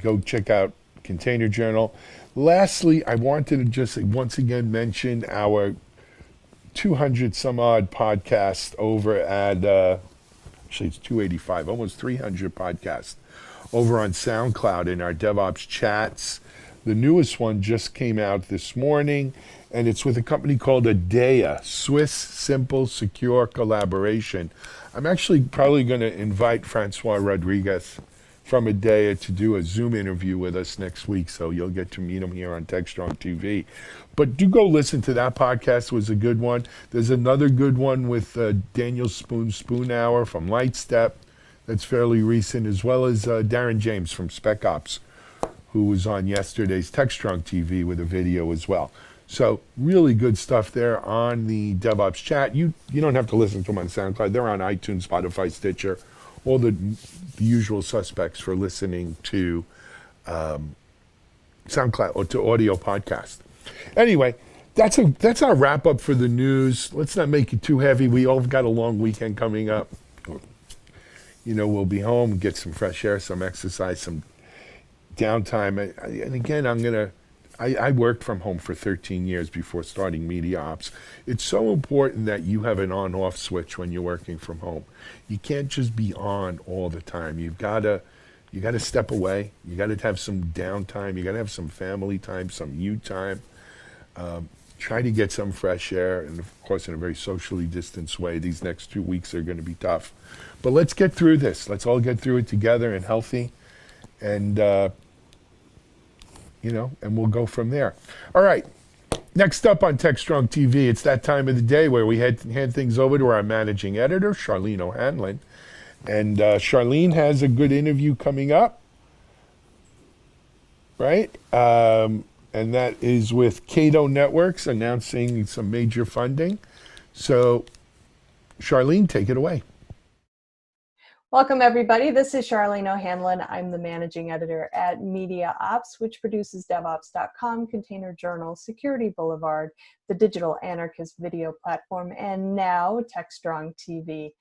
go check out Container Journal. Lastly, I wanted to just once again mention our 200 some odd podcast over at, actually it's 285, almost 300 podcasts over on SoundCloud in our DevOps chats. The newest one just came out this morning, and it's with a company called Adea, Swiss Simple Secure Collaboration. I'm actually probably going to invite Francois Rodriguez from Adea to do a Zoom interview with us next week, so you'll get to meet him here on TechStrong TV. But do go listen to that podcast. It was a good one. There's another good one with Daniel Spoonhour from Lightstep that's fairly recent, as well as Darren James from Spec Ops, who was on yesterday's TechStrong TV with a video as well. So really good stuff there on the DevOps chat. You don't have to listen to them on SoundCloud. They're on iTunes, Spotify, Stitcher, all the usual suspects for listening to SoundCloud or to audio podcast. Anyway, that's our wrap up for the news. Let's not make it too heavy. We all got a long weekend coming up. We'll be home, get some fresh air, some exercise, some downtime. And again, I worked from home for 13 years before starting Media Ops. It's so important that you have an on-off switch when you're working from home. You can't just be on all the time. You gotta step away. You gotta have some downtime. You gotta have some family time, some you time. Try to get some fresh air, and of course in a very socially distanced way. These next 2 weeks are going to be tough. But let's get through this. Let's all get through it together and healthy. And and we'll go from there. All right. Next up on TechStrong TV, it's that time of the day where we hand things over to our managing editor, Charlene O'Hanlon. And Charlene has a good interview coming up, right? And that is with Cato Networks announcing some major funding. So, Charlene, take it away. Welcome, everybody. This is Charlene O'Hanlon. I'm the managing editor at Media Ops, which produces DevOps.com, Container Journal, Security Boulevard, the Digital Anarchist video platform, and now TechStrong TV.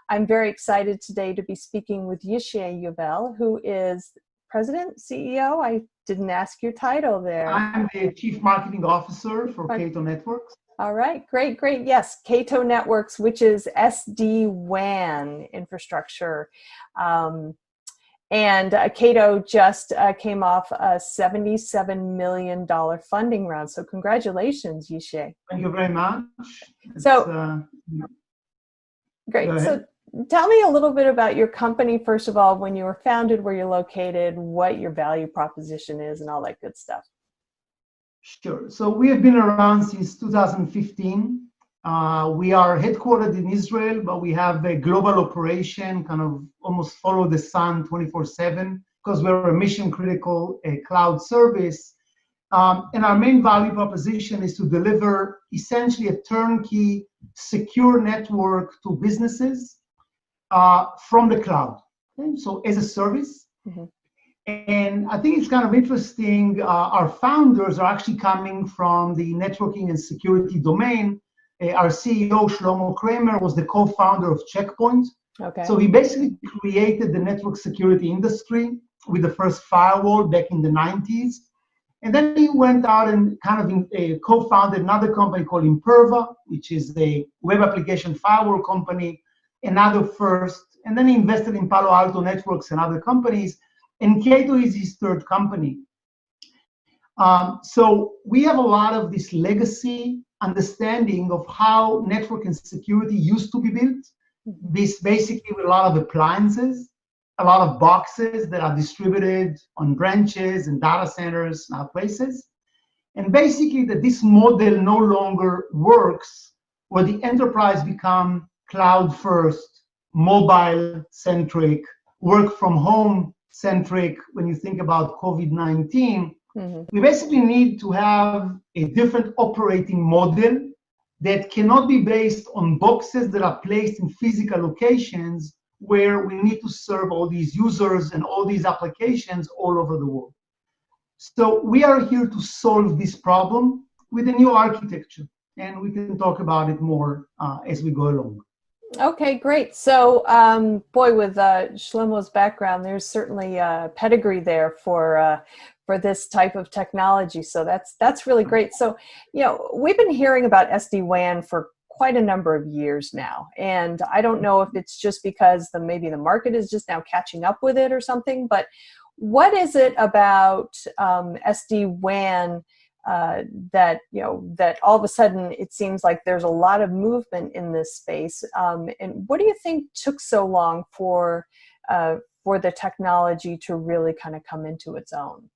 I'm very excited today to be speaking with Yishay Yuval, who is President, CEO? I didn't ask your title there. I'm the Chief Marketing Officer for Cato Networks. All right, great. Yes, Cato Networks, which is SD-WAN infrastructure. And Cato just came off a $77 million funding round. So congratulations, Yishay. Thank you very much. Great. So tell me a little bit about your company, first of all, when you were founded, where you're located, what your value proposition is, and all that good stuff. Sure. So we have been around since 2015. We are headquartered in Israel, but we have a global operation, kind of almost follow the sun 24/7, because we're a mission-critical cloud service. And our main value proposition is to deliver essentially a turnkey, secure network to businesses from the cloud. Okay? So as a service. Mm-hmm. And I think it's kind of interesting. Our founders are actually coming from the networking and security domain. Our CEO, Shlomo Kramer, was the co-founder of Checkpoint. Okay. So he basically created the network security industry with the first firewall back in the 90s. And then he went out and kind of co-founded another company called Imperva, which is a web application firewall company, another first. And then he invested in Palo Alto Networks and other companies. And Cato is his third company. So we have a lot of this legacy understanding of how network and security used to be built. This basically with a lot of appliances, a lot of boxes that are distributed on branches and data centers and other places. And basically that this model no longer works where the enterprise become cloud first, mobile centric, work from home centric. When you think about COVID-19, we basically need to have a different operating model that cannot be based on boxes that are placed in physical locations where we need to serve all these users and all these applications all over the world. So we are here to solve this problem with a new architecture, and we can talk about it more as we go along. Okay, great. So, boy, with Shlomo's background, there's certainly a pedigree there for this type of technology. So that's really great. So, we've been hearing about SD-WAN for quite a number of years now, and I don't know if it's just because maybe the market is just now catching up with it or something. But what is it about SD-WAN that all of a sudden it seems like there's a lot of movement in this space, and what do you think took so long for the technology to really kind of come into its own?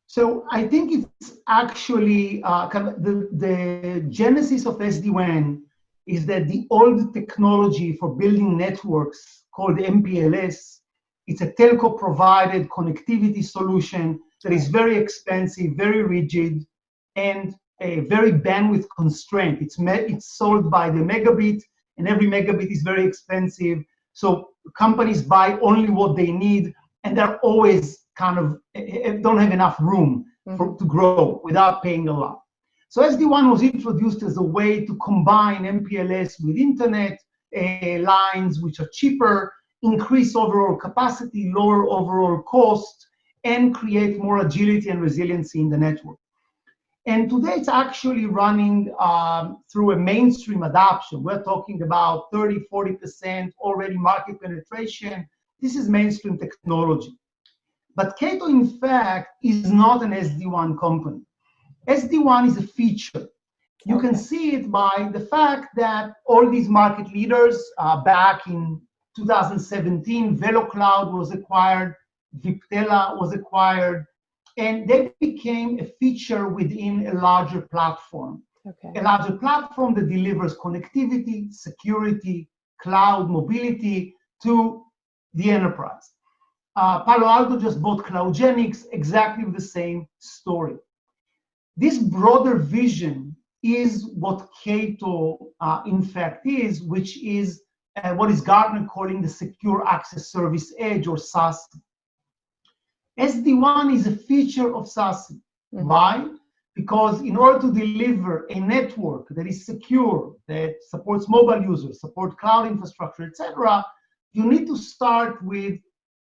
So I think it's actually kind of the genesis of SD-WAN is that the old technology for building networks called MPLS, it's a telco provided connectivity solution that is very expensive, very rigid, and very bandwidth constrained. It's sold by the megabit, and every megabit is very expensive. So companies buy only what they need, and they're always kind of don't have enough room to grow without paying a lot. So SD-WAN was introduced as a way to combine MPLS with internet lines, which are cheaper, increase overall capacity, lower overall cost, and create more agility and resiliency in the network. And today it's actually running through a mainstream adoption. We're talking about 30–40% already market penetration. This is mainstream technology. But Cato, in fact, is not an SD-WAN company. SD-WAN is a feature. You can see it by the fact that all these market leaders back in 2017, VeloCloud was acquired, Viptela was acquired, and they became a feature within a larger platform. A larger platform that delivers connectivity, security, cloud, mobility to the enterprise. Palo Alto just bought CloudGenix, exactly the same story. This broader vision is what Cato, in fact, is, which is what is Gartner calling the Secure Access Service Edge, or SASE. SD-WAN is a feature of SASE. Why? Because in order to deliver a network that is secure, that supports mobile users, support cloud infrastructure, etc., you need to start with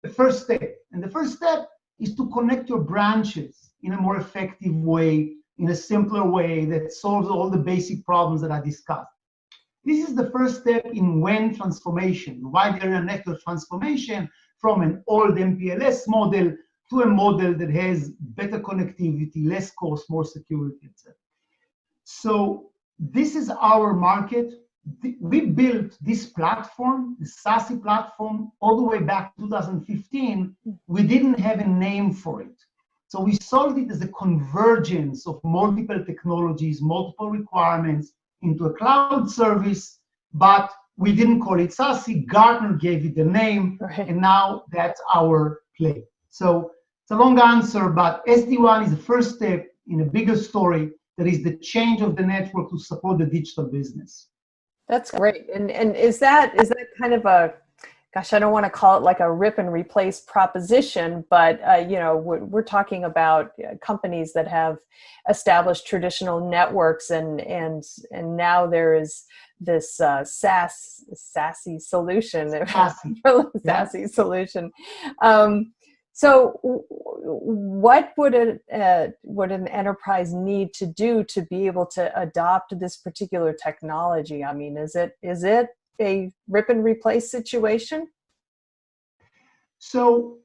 the first step. And the first step is to connect your branches in a more effective way, in a simpler way that solves all the basic problems that I discussed. This is the first step in WAN transformation, wide area network transformation, from an old MPLS model to a model that has better connectivity, less cost, more security, etc. So this is our market. We built this platform, the SASE platform, all the way back to 2015. We didn't have a name for it. So we sold it as a convergence of multiple technologies, multiple requirements into a cloud service, but we didn't call it SASE. Gartner gave it the name, and now that's our play. So it's a long answer, but SD-WAN is the first step in a bigger story that is the change of the network to support the digital business. That's great. And is that kind of a, gosh, I don't want to call it like a rip and replace proposition, but we're talking about companies that have established traditional networks, and now there is this SASE solution, SASE solution. So what would an enterprise need to do to be able to adopt this particular technology? I mean, is it a rip and replace situation? So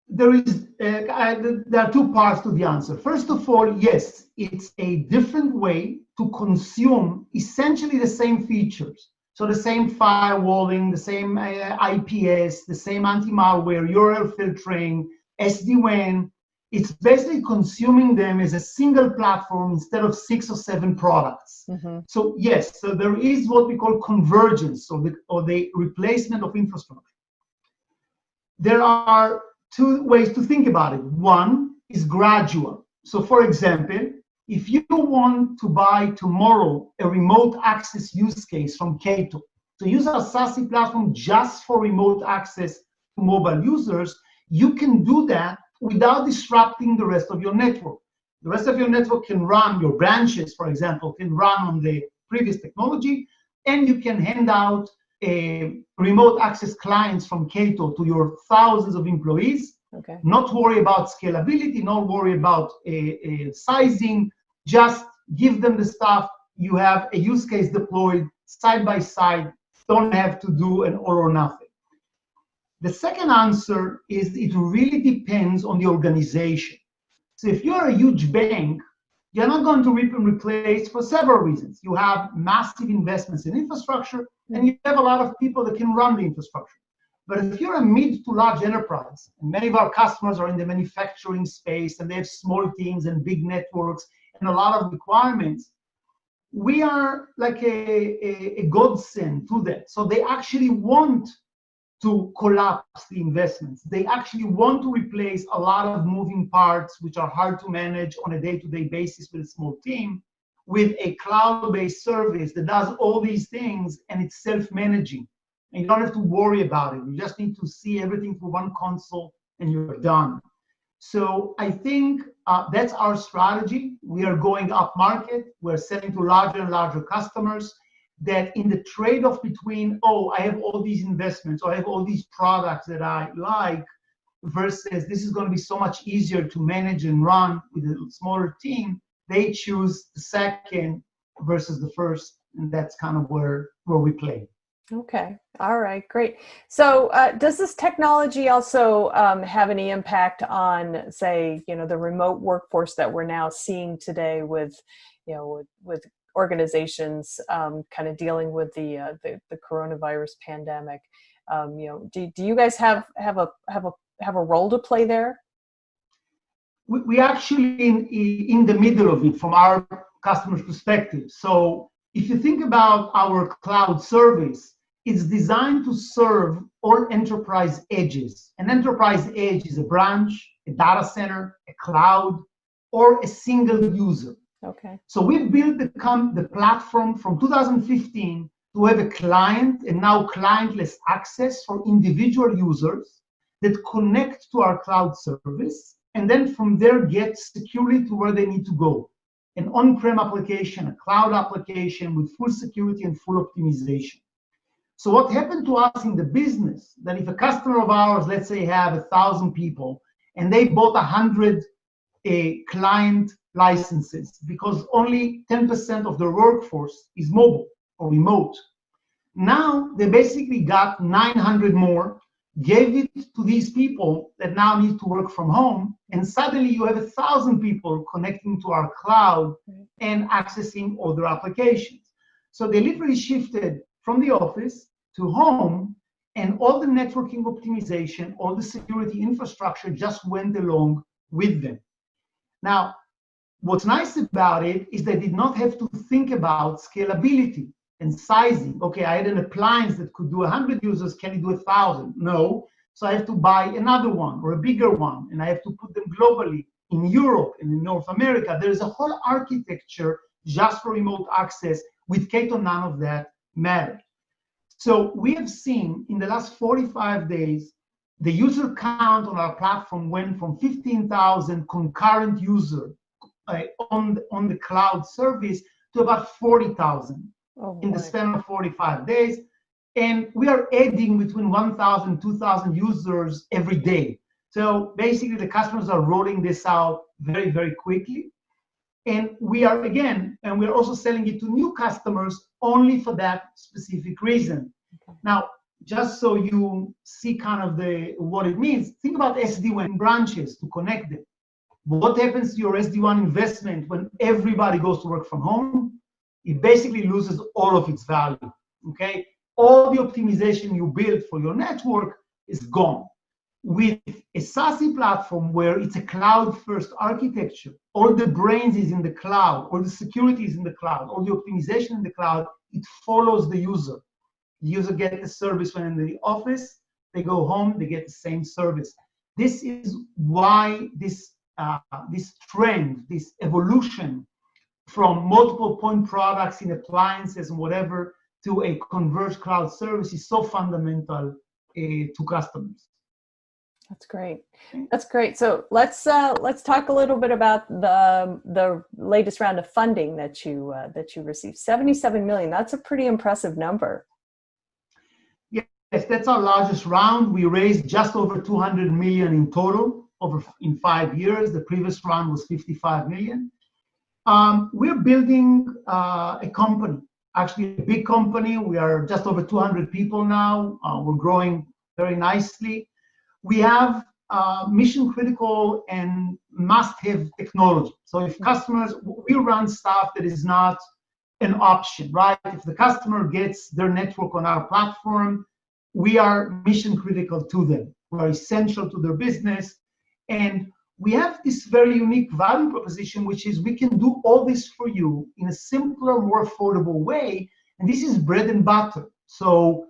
there are two parts to the answer. First of all, yes, it's a different way to consume essentially the same features. So the same firewalling, the same IPS, the same anti-malware, URL filtering, SD-WAN. It's basically consuming them as a single platform instead of 6 or 7 products. So yes, so there is what we call convergence, or the replacement of infrastructure. There are 2 ways to think about it. One is gradual. So for example, if you want to buy tomorrow a remote access use case from Cato, to use our SASE platform just for remote access to mobile users, you can do that without disrupting the rest of your network. The rest of your network can run, your branches, for example, can run on the previous technology, and you can hand out remote access clients from Cato to your thousands of employees. Okay. Not worry about scalability, not worry about sizing, just give them the stuff. You have a use case deployed side by side, don't have to do an all or nothing. The second answer is it really depends on the organization. So if you're a huge bank, you're not going to rip and replace for several reasons. You have massive investments in infrastructure, and you have a lot of people that can run the infrastructure. But if you're a mid to large enterprise, and many of our customers are in the manufacturing space, and they have small teams and big networks and a lot of requirements, we are like a godsend to them. So they actually want to collapse the investments. They actually want to replace a lot of moving parts, which are hard to manage on a day-to-day basis with a small team, with a cloud-based service that does all these things and it's self-managing. And you don't have to worry about it. You just need to see everything through one console and you're done. So I think that's our strategy. We are going up market. We're selling to larger and larger customers, that in the trade-off between, oh, I have all these investments, or I have all these products that I like, versus this is going to be so much easier to manage and run with a smaller team, they choose the second versus the first, and that's kind of where we play. Okay. All right. Great. So does this technology also have any impact on, say, the remote workforce that we're now seeing today with, with organizations kind of dealing with the coronavirus pandemic? Do you guys have a role to play there? We actually in the middle of it from our customer's perspective. So if you think about our cloud service, it's designed to serve all enterprise edges. An enterprise edge is a branch, a data center, a cloud, or a single user. Okay. So we built the platform from 2015 to have a client and now clientless access for individual users that connect to our cloud service, and then from there get securely to where they need to go. An on-prem application, a cloud application with full security and full optimization. So what happened to us in the business, that if a customer of ours, let's say, have 1,000 people, and they bought 100 client licenses because only 10% of their workforce is mobile or remote. Now they basically got 900 more, gave it to these people that now need to work from home, and suddenly you have 1,000 people connecting to our cloud and accessing other applications. So they literally shifted from the office to home, and all the networking optimization, all the security infrastructure just went along with them. Now, what's nice about it is they did not have to think about scalability and sizing. Okay, I had an appliance that could do 100 users, can it do 1,000? No, so I have to buy another one or a bigger one, and I have to put them globally in Europe and in North America. There's a whole architecture just for remote access. With Cato, none of that mattered. So we have seen in the last 45 days, the user count on our platform went from 15,000 concurrent users on the cloud service to about 40,000 in the span of 45 days. And we are adding between 1,000 and 2,000 users every day. So basically the customers are rolling this out very, very quickly. And we are, again, and we're also selling it to new customers only for that specific reason. Okay. Now, just so you see kind of what it means, think about SD-WAN branches to connect them. What happens to your SD-WAN investment when everybody goes to work from home? It basically loses all of its value, okay? All the optimization you built for your network is gone. With a SASE platform where it's a cloud-first architecture, all the brains is in the cloud, all the security is in the cloud, all the optimization in the cloud, it follows the user. The user gets the service when in the office, they go home, they get the same service. This is why this trend, this evolution from multiple point products in appliances and whatever to a converged cloud service is so fundamental to customers. That's great. That's great. So let's talk a little bit about the latest round of funding that you received. 77 million. That's a pretty impressive number. Yes, that's our largest round. We raised just over 200 million in total in 5 years. The previous round was 55 million. We're building a company, actually a big company. We are just over 200 people now. We're growing very nicely. We have mission critical and must-have technology. So if customers, we run stuff that is not an option, right? If the customer gets their network on our platform, we are mission critical to them. We are essential to their business. And we have this very unique value proposition, which is we can do all this for you in a simpler, more affordable way. And this is bread and butter. So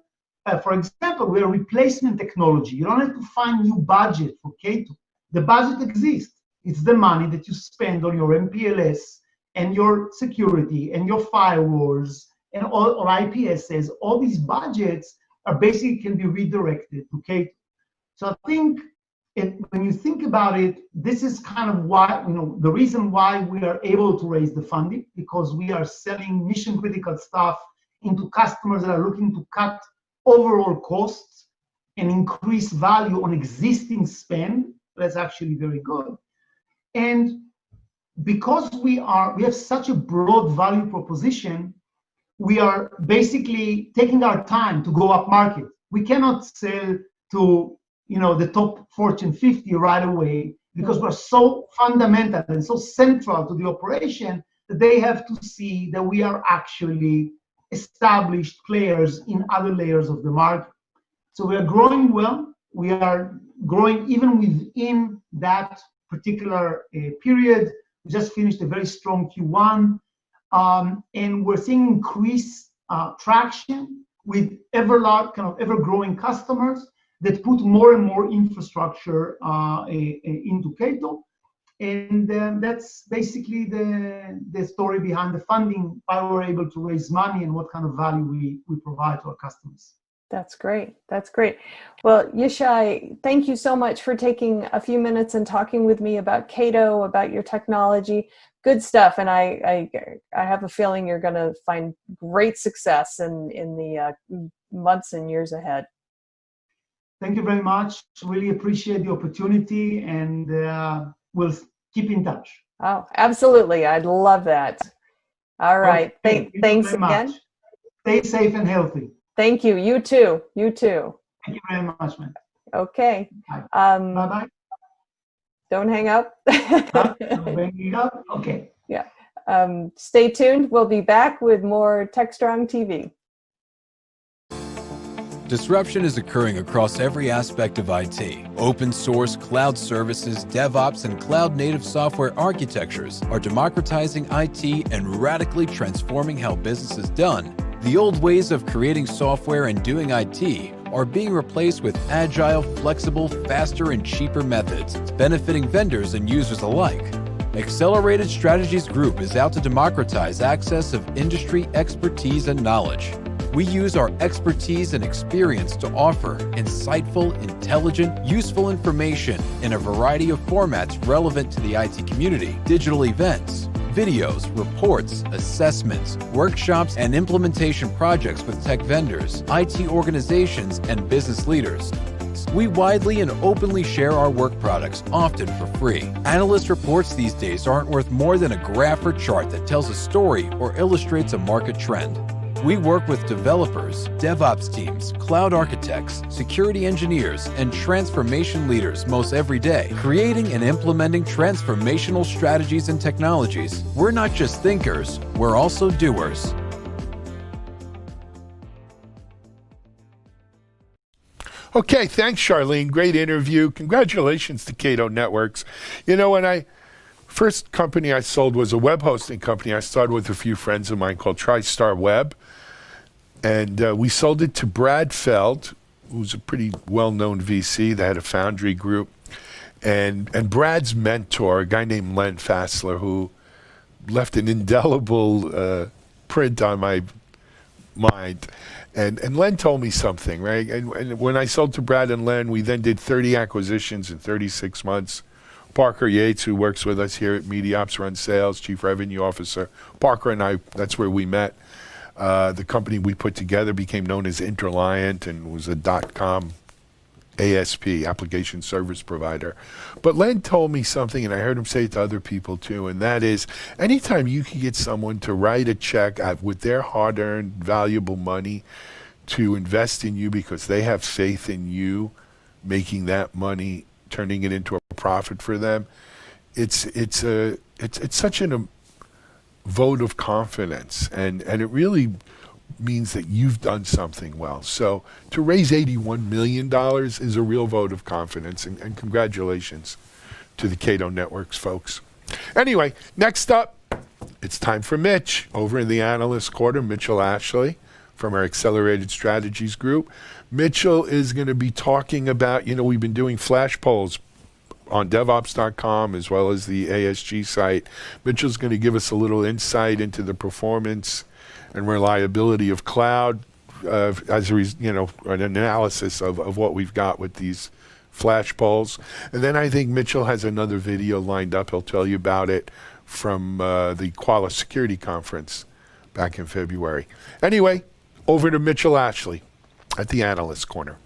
for example, we are replacement technology. You don't have to find new budget for K2. The budget exists. It's the money that you spend on your MPLS and your security and your firewalls and all IPSs. All these budgets are basically can be redirected to K2. So I think when you think about it, this is kind of why, the reason why we are able to raise the funding, because we are selling mission critical stuff into customers that are looking to cut overall costs and increase value on existing spend. That's actually very good. And because we have such a broad value proposition, we are basically taking our time to go up market. We cannot sell to the top Fortune 50 right away, because we're so fundamental and so central to the operation that they have to see that we are actually established players in other layers of the market. So we are growing well. We are growing even within that particular period. We just finished a very strong Q1, and we're seeing increased traction with ever-growing customers that put more and more infrastructure into K2. And that's basically the story behind the funding, why we're able to raise money and what kind of value we provide to our customers. That's great. That's great. Well, Yishai, thank you so much for taking a few minutes and talking with me about K2, about your technology. Good stuff. And I have a feeling you're going to find great success in the months and years ahead. Thank you very much. Really appreciate the opportunity, and we'll keep in touch. Oh, absolutely. I'd love that. All right. Okay. Thanks again. Stay safe and healthy. Thank you. You too. You too. Thank you very much, man. Okay. Bye. Bye-bye. Don't hang up. Don't hang up? Okay. Yeah. Stay tuned. We'll be back with more TechStrong TV. Disruption is occurring across every aspect of IT. Open source, cloud services, DevOps, and cloud-native software architectures are democratizing IT and radically transforming how business is done. The old ways of creating software and doing IT are being replaced with agile, flexible, faster, and cheaper methods, benefiting vendors and users alike. Accelerated Strategies Group is out to democratize access of industry expertise and knowledge. We use our expertise and experience to offer insightful, intelligent, useful information in a variety of formats relevant to the IT community: digital events, videos, reports, assessments, workshops, and implementation projects with tech vendors, IT organizations, and business leaders. We widely and openly share our work products, often for free. Analyst reports these days aren't worth more than a graph or chart that tells a story or illustrates a market trend. We work with developers, DevOps teams, cloud architects, security engineers, and transformation leaders most every day, creating and implementing transformational strategies and technologies. We're not just thinkers, we're also doers. Okay, thanks, Charlene. Great interview. Congratulations to K2 Networks. When first company I sold was a web hosting company. I started with a few friends of mine called TriStar Web. And we sold it to Brad Feld, who's a pretty well-known VC that had a foundry group. And Brad's mentor, a guy named Len Fassler, who left an indelible print on mind. And Len told me something, right? And when I sold to Brad and Len, we then did 30 acquisitions in 36 months. Parker Yates, who works with us here at MediaOps, runs sales, chief revenue officer. Parker and I, that's where we met. The company we put together became known as Interliant and was a .com ASP, application service provider. But Len told me something, and I heard him say it to other people too, and that is, anytime you can get someone to write a check with their hard-earned, valuable money to invest in you because they have faith in you, making that money, turning it into a profit for them, it's such a vote of confidence, and it really means that you've done something well. So to raise $81 million is a real vote of confidence, and congratulations to the Cato Networks folks. Anyway, next up, it's time for Mitch. Over in the analyst quarter, Mitchell Ashley from our Accelerated Strategies group. Mitchell is going to be talking about, we've been doing flash polls on DevOps.com as well as the ASG site. Mitchell's going to give us a little insight into the performance and reliability of cloud as an analysis of what we've got with these flash polls. And then I think Mitchell has another video lined up. He'll tell you about it from the Qualys Security Conference back in February. Anyway, over to Mitchell Ashley at the Analyst Corner.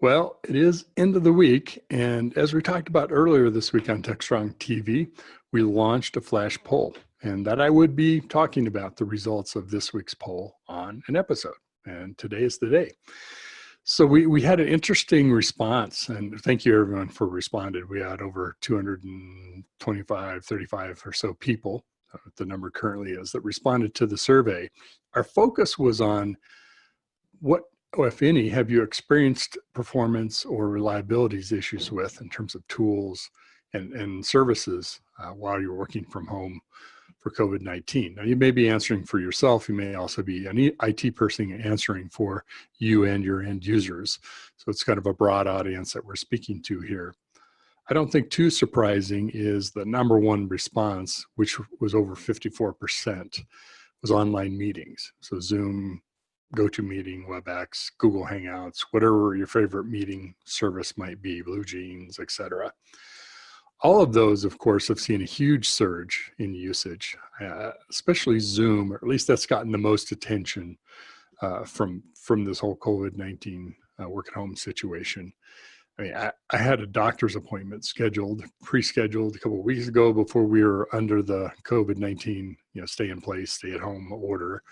Well, it is end of the week, and as we talked about earlier this week on TechStrong TV, we launched a flash poll, and that I would be talking about the results of this week's poll on an episode, and today is the day. So we had an interesting response, and thank you everyone for responding. We had over 225, 35 or so people, the number currently is, that responded to the survey. Our focus was on what, if any, have you experienced performance or reliabilities issues with in terms of tools and services while you're working from home for COVID-19? Now, you may be answering for yourself. You may also be an IT person answering for you and your end users. So it's kind of a broad audience that we're speaking to here. I don't think too surprising is the number one response, which was over 54%, was online meetings. So Zoom, GoToMeeting, WebEx, Google Hangouts, whatever your favorite meeting service might be, BlueJeans, etc. All of those, of course, have seen a huge surge in usage, especially Zoom, or at least that's gotten the most attention from this whole COVID-19 work at home situation. I mean, I had a doctor's appointment pre-scheduled a couple of weeks ago before we were under the COVID-19, stay in place, stay at home order.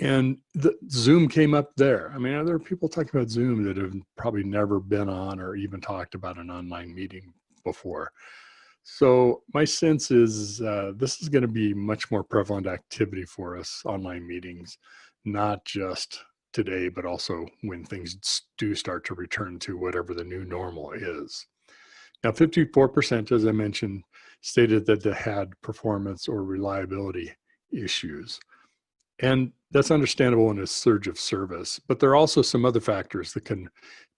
And the Zoom came up there. I mean, there are people talking about Zoom that have probably never been on or even talked about an online meeting before. So my sense is this is going to be much more prevalent activity for us, online meetings, not just today, but also when things do start to return to whatever the new normal is. Now, 54%, as I mentioned, stated that they had performance or reliability issues. And that's understandable in a surge of service, but there are also some other factors that can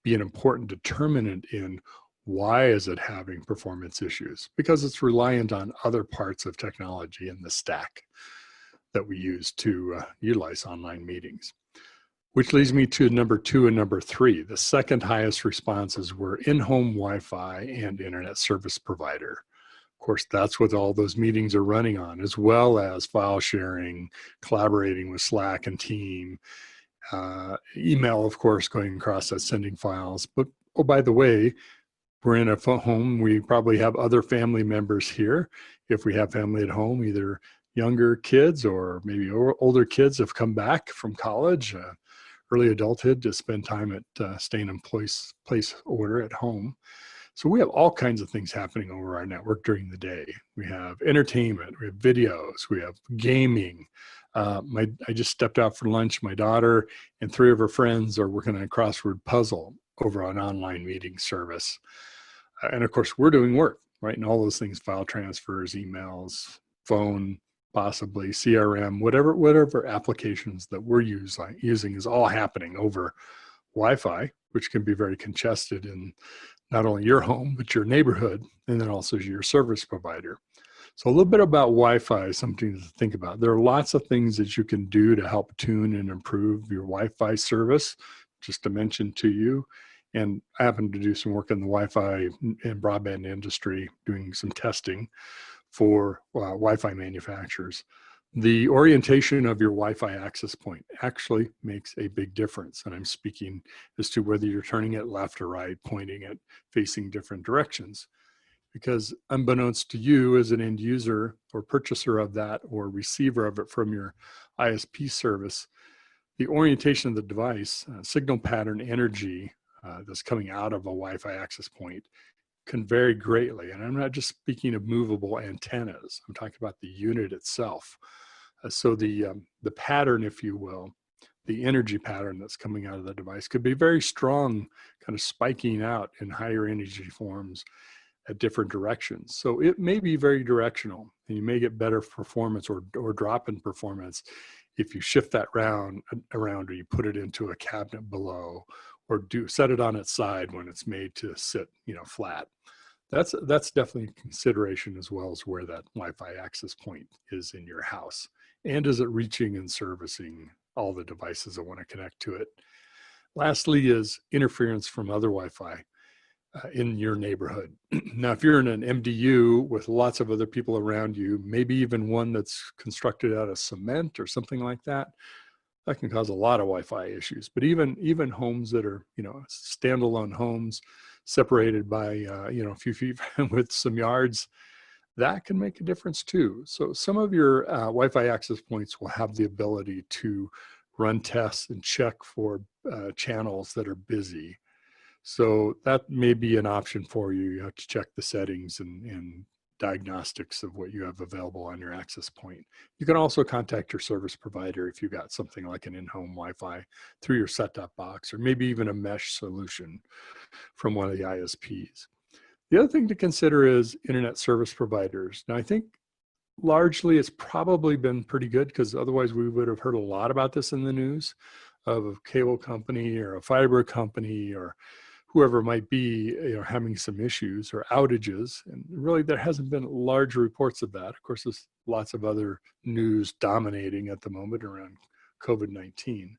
be an important determinant in why is it having performance issues, because it's reliant on other parts of technology in the stack that we use to utilize online meetings. Which leads me to number 2 and number 3. The second highest responses were in-home Wi-Fi and internet service provider. Of course, that's what all those meetings are running on, as well as file sharing, collaborating with Slack and Team, email, of course, going across that, sending files. But, oh, by the way, we're in a home. We probably have other family members here. If we have family at home, either younger kids or maybe older kids have come back from college, early adulthood, to spend time at staying in place order at home. So we have all kinds of things happening over our network during the day. We have entertainment, we have videos, we have gaming. I just stepped out for lunch. My daughter and 3 of her friends are working on a crossword puzzle over an online meeting service. And of course, we're doing work, right? And all those things, file transfers, emails, phone, possibly CRM, whatever applications that we're using is all happening over Wi-Fi, which can be very congested in not only your home, but your neighborhood, and then also your service provider. So a little bit about Wi-Fi, something to think about. There are lots of things that you can do to help tune and improve your Wi-Fi service, just to mention to you. And I happen to do some work in the Wi-Fi and broadband industry, doing some testing for Wi-Fi manufacturers. The orientation of your Wi-Fi access point actually makes a big difference. And I'm speaking as to whether you're turning it left or right, pointing it, facing different directions. Because unbeknownst to you as an end user or purchaser of that or receiver of it from your ISP service, the orientation of the device, signal pattern energy that's coming out of a Wi-Fi access point can vary greatly. And I'm not just speaking of movable antennas. I'm talking about the unit itself. So the pattern, if you will, the energy pattern that's coming out of the device could be very strong, kind of spiking out in higher energy forms at different directions. So it may be very directional, and you may get better performance or drop in performance if you shift that around or you put it into a cabinet below, or set it on its side when it's made to sit, flat. That's definitely a consideration, as well as where that Wi-Fi access point is in your house. And is it reaching and servicing all the devices that want to connect to it? Lastly is interference from other Wi-Fi in your neighborhood. Now, if you're in an MDU with lots of other people around you, maybe even one that's constructed out of cement or something like that, that can cause a lot of Wi-Fi issues. But even homes that are, standalone homes separated by, a few feet with some yards, that can make a difference too. So some of your Wi-Fi access points will have the ability to run tests and check for channels that are busy. So that may be an option for you. You have to check the settings and diagnostics of what you have available on your access point. You can also contact your service provider if you got something like an in-home Wi-Fi through your set-top box, or maybe even a mesh solution from one of the ISPs. The other thing to consider is internet service providers. Now, I think largely it's probably been pretty good, because otherwise we would have heard a lot about this in the news, of a cable company or a fiber company or whoever it might be, having some issues or outages. And really there hasn't been large reports of that. Of course, there's lots of other news dominating at the moment around COVID-19.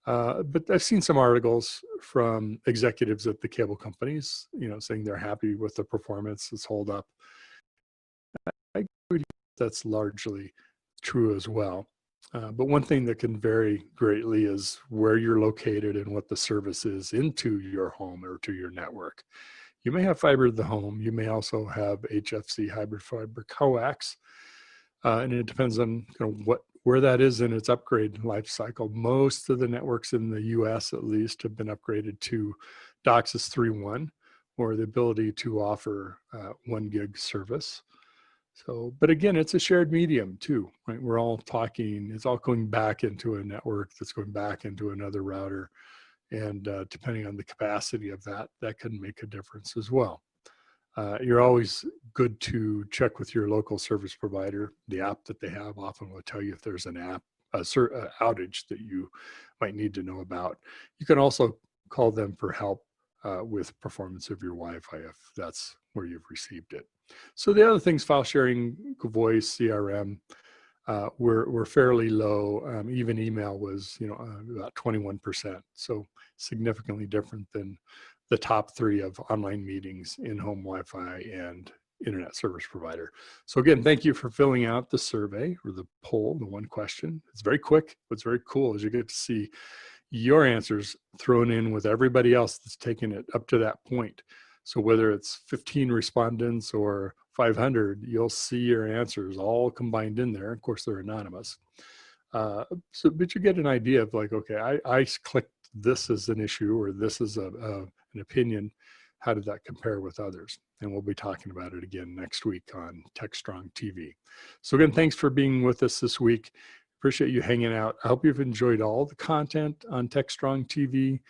But I've seen some articles from executives at the cable companies, saying they're happy with the performance that's held up. I agree that's largely true as well. But one thing that can vary greatly is where you're located and what the service is into your home or to your network. You may have fiber to the home. You may also have HFC, hybrid fiber coax, and it depends on where that is in its upgrade life cycle. Most of the networks in the US, at least, have been upgraded to DOCSIS 3.1, or the ability to offer 1 gig service. So, but again, it's a shared medium too, right? We're all talking, it's all going back into a network that's going back into another router. And depending on the capacity of that, that can make a difference as well. You're always good to check with your local service provider. The app that they have often will tell you if there's an outage that you might need to know about. You can also call them for help with performance of your Wi-Fi if that's where you've received it. So the other things, file sharing, voice, CRM, were fairly low. Even email was, about 21%. So significantly different than the top 3 of online meetings, in-home Wi-Fi, and internet service provider. So again, thank you for filling out the survey or the poll, the one question. It's very quick. What's very cool is you get to see your answers thrown in with everybody else that's taken it up to that point. So whether it's 15 respondents or 500, you'll see your answers all combined in there. Of course, they're anonymous. But you get an idea of okay, I clicked this as an issue, or this is an opinion. How did that compare with others? And we'll be talking about it again next week on TechStrong TV. So again, thanks for being with us this week. Appreciate you hanging out. I hope you've enjoyed all the content on TechStrong TV.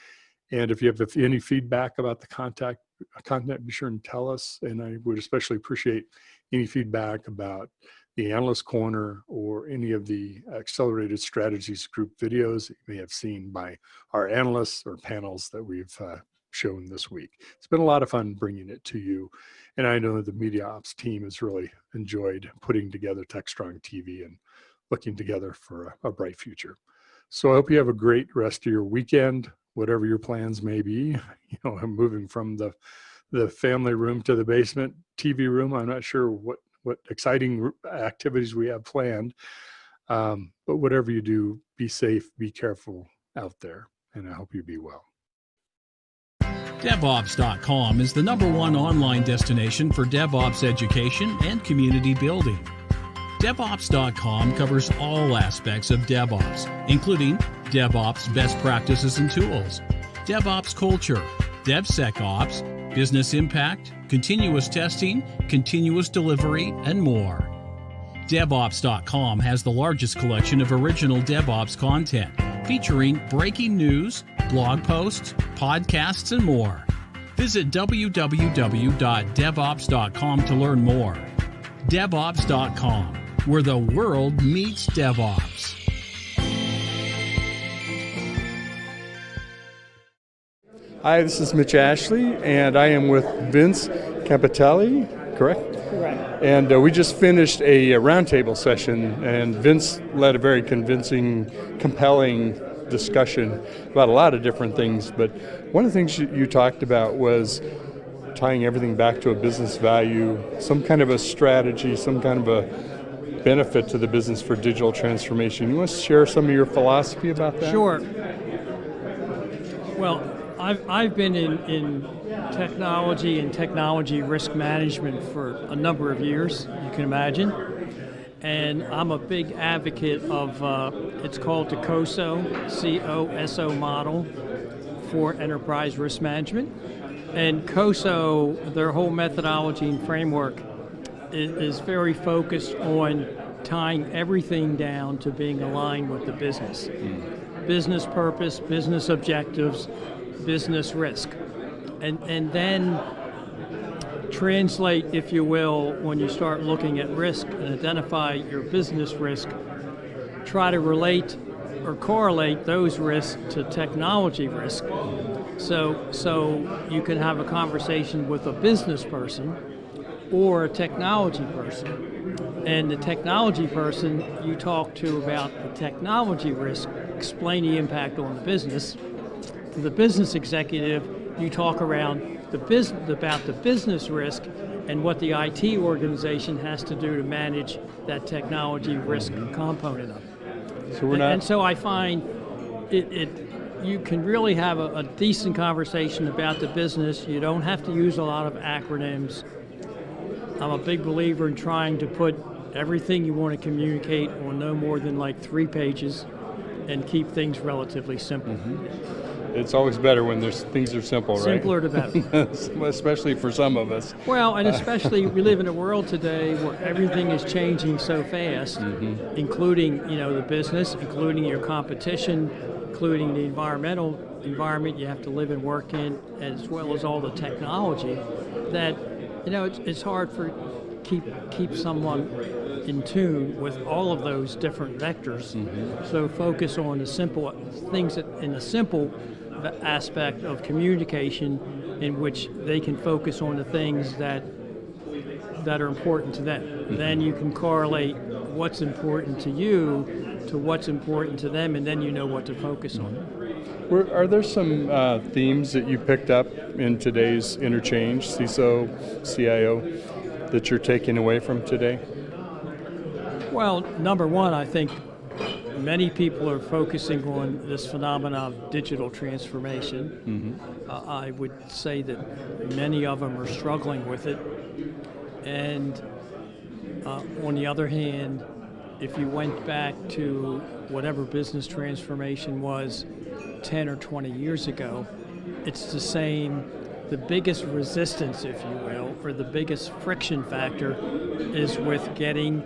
And if you have any feedback about the content, be sure and tell us. And I would especially appreciate any feedback about the Analyst Corner or any of the Accelerated Strategies Group videos that you may have seen by our analysts or panels that we've shown this week. It's been a lot of fun bringing it to you. And I know the Media Ops team has really enjoyed putting together TechStrong TV and looking together for a bright future. So I hope you have a great rest of your weekend, whatever your plans may be. I'm moving from the family room to the basement TV room. I'm not sure what exciting activities we have planned. But whatever you do, be safe, be careful out there, and I hope you be well. DevOps.com is the #1 online destination for DevOps education and community building. DevOps.com covers all aspects of DevOps, including DevOps best practices and tools, DevOps culture, DevSecOps, business impact, continuous testing, continuous delivery, and more. DevOps.com has the largest collection of original DevOps content, featuring breaking news, blog posts, podcasts, and more. Visit www.devops.com to learn more. DevOps.com, where the world meets DevOps. Hi, this is Mitch Ashley, and I am with Vince Capitelli, correct? Correct. And we just finished a roundtable session, and Vince led a very convincing, compelling discussion about a lot of different things. But one of the things you talked about was tying everything back to a business value, some kind of a strategy, some kind of a benefit to the business for digital transformation. You want to share some of your philosophy about that? Sure. Well, I've been in technology and technology risk management for a number of years, you can imagine. And I'm a big advocate of, it's called the COSO, C-O-S-O model for enterprise risk management. And COSO, their whole methodology and framework is very focused on tying everything down to being aligned with the business. Business purpose, business objectives, business risk. And then translate, if you will, when you start looking at risk and identify your business risk, try to relate or correlate those risks to technology risk. So you can have a conversation with a business person or a technology person. And the technology person you talk to about the technology risk, explain the impact on the business. To the business executive, you talk around about the business risk and what the IT organization has to do to manage that technology risk component of it. So we're not. And so I find you can really have a decent conversation about the business. You don't have to use a lot of acronyms. I'm a big believer in trying to put everything you want to communicate on no more than like 3 pages and keep things relatively simple. It's always better when things are simple, right? Simpler the better. Especially for some of us. Well, and especially we live in a world today where everything is changing so fast, including the business, including your competition, including the environmental environment you have to live and work in, as well as all the technology, that it's hard for keep someone in tune with all of those different vectors. So focus on the simple things in a simple aspect of communication, in which they can focus on the things that are important to them. Then you can correlate what's important to you to what's important to them, and then you know what to focus on. Are there some themes that you picked up in today's interchange, CISO, CIO, that you're taking away from today? Well, number one, I think many people are focusing on this phenomenon of digital transformation. I would say that many of them are struggling with it. And on the other hand, if you went back to whatever business transformation was 10 or 20 years ago, it's the same. The biggest resistance, if you will, or the biggest friction factor is with getting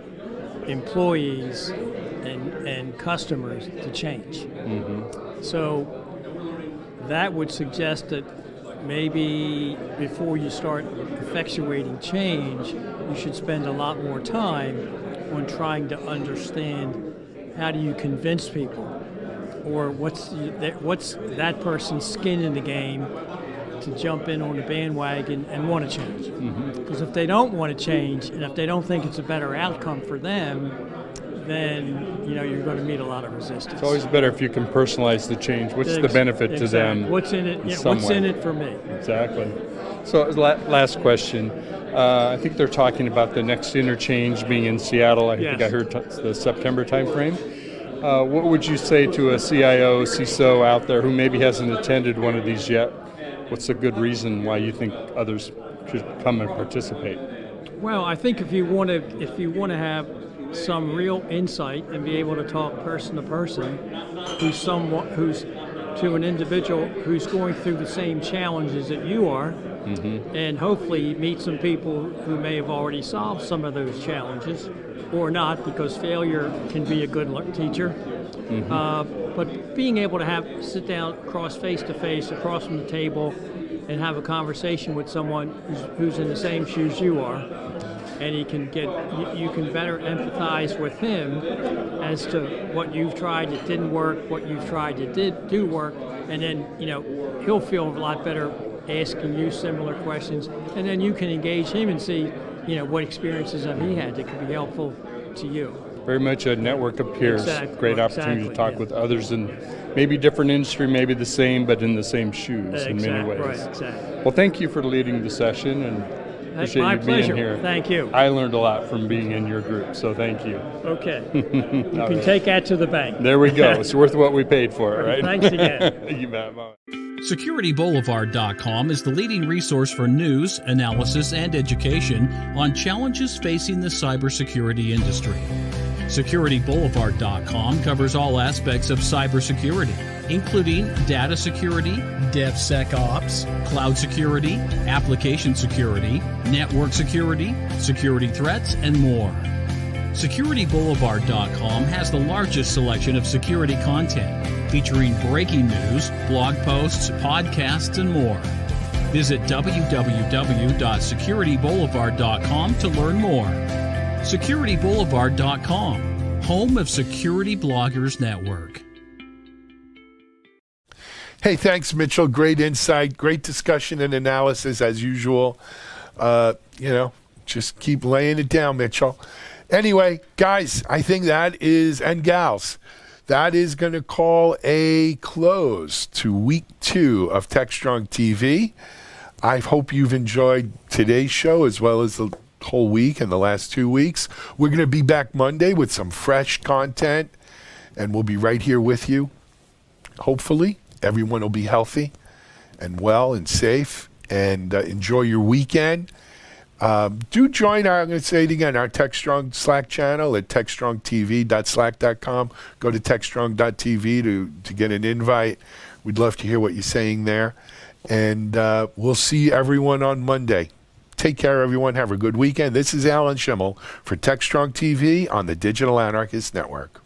employees and customers to change. So that would suggest that maybe before you start effectuating change, you should spend a lot more time on trying to understand how do you convince people, or what's that person's skin in the game to jump in on the bandwagon and want to change. Because if they don't want to change, and if they don't think it's a better outcome for them, then you're going to meet a lot of resistance. It's always better if you can personalize the change. What's the benefit to them? What's in it? What's in it for me? Exactly. So last question. I think they're talking about the next interchange being in Seattle. I think I heard the September timeframe. What would you say to a CIO, CISO out there who maybe hasn't attended one of these yet? What's a good reason why you think others should come and participate? Well, I think if you want to have some real insight and be able to talk person to person, who's to an individual who's going through the same challenges that you are, and hopefully meet some people who may have already solved some of those challenges, or not, because failure can be a good teacher. But being able to sit down face to face across from the table and have a conversation with someone who's in the same shoes you are, and you can better empathize with him as to what you've tried that didn't work, what you've tried that do work, and then he'll feel a lot better asking you similar questions, and then you can engage him and see what experiences have he had that could be helpful to you. Very much a network of peers. Great opportunity to talk with others in maybe different industry, maybe the same, but in the same shoes in many ways. Right, exactly. Well, thank you for leading the session, and appreciate my you being pleasure. here. Thank you. I learned a lot from being in your group, so thank you. Okay. You can take that to the bank. There we go. It's worth what we paid for it, right? Thanks again. You bet. SecurityBoulevard.com is the leading resource for news, analysis, and education on challenges facing the cybersecurity industry. SecurityBoulevard.com covers all aspects of cybersecurity, including data security, DevSecOps, cloud security, application security, network security, security threats, and more. SecurityBoulevard.com has the largest selection of security content, featuring breaking news, blog posts, podcasts, and more. Visit www.securityboulevard.com to learn more. SecurityBoulevard.com, home of Security Bloggers Network. Hey, thanks, Mitchell. Great insight, great discussion and analysis as usual. Just keep laying it down, Mitchell. Anyway, guys, I think and gals, that is going to call a close to week 2 of TechStrong TV. I hope you've enjoyed today's show as well as the whole week and the last 2 weeks. We're going to be back Monday with some fresh content, and we'll be right here with you. Hopefully, everyone will be healthy and well and safe, and enjoy your weekend. Do join I'm going to say it again, our TechStrong Slack channel at techstrongtv.slack.com. Go to techstrong.tv to get an invite. We'd love to hear what you're saying there. And we'll see everyone on Monday. Take care, everyone. Have a good weekend. This is Alan Schimmel for TechStrong TV on the Digital Anarchist Network.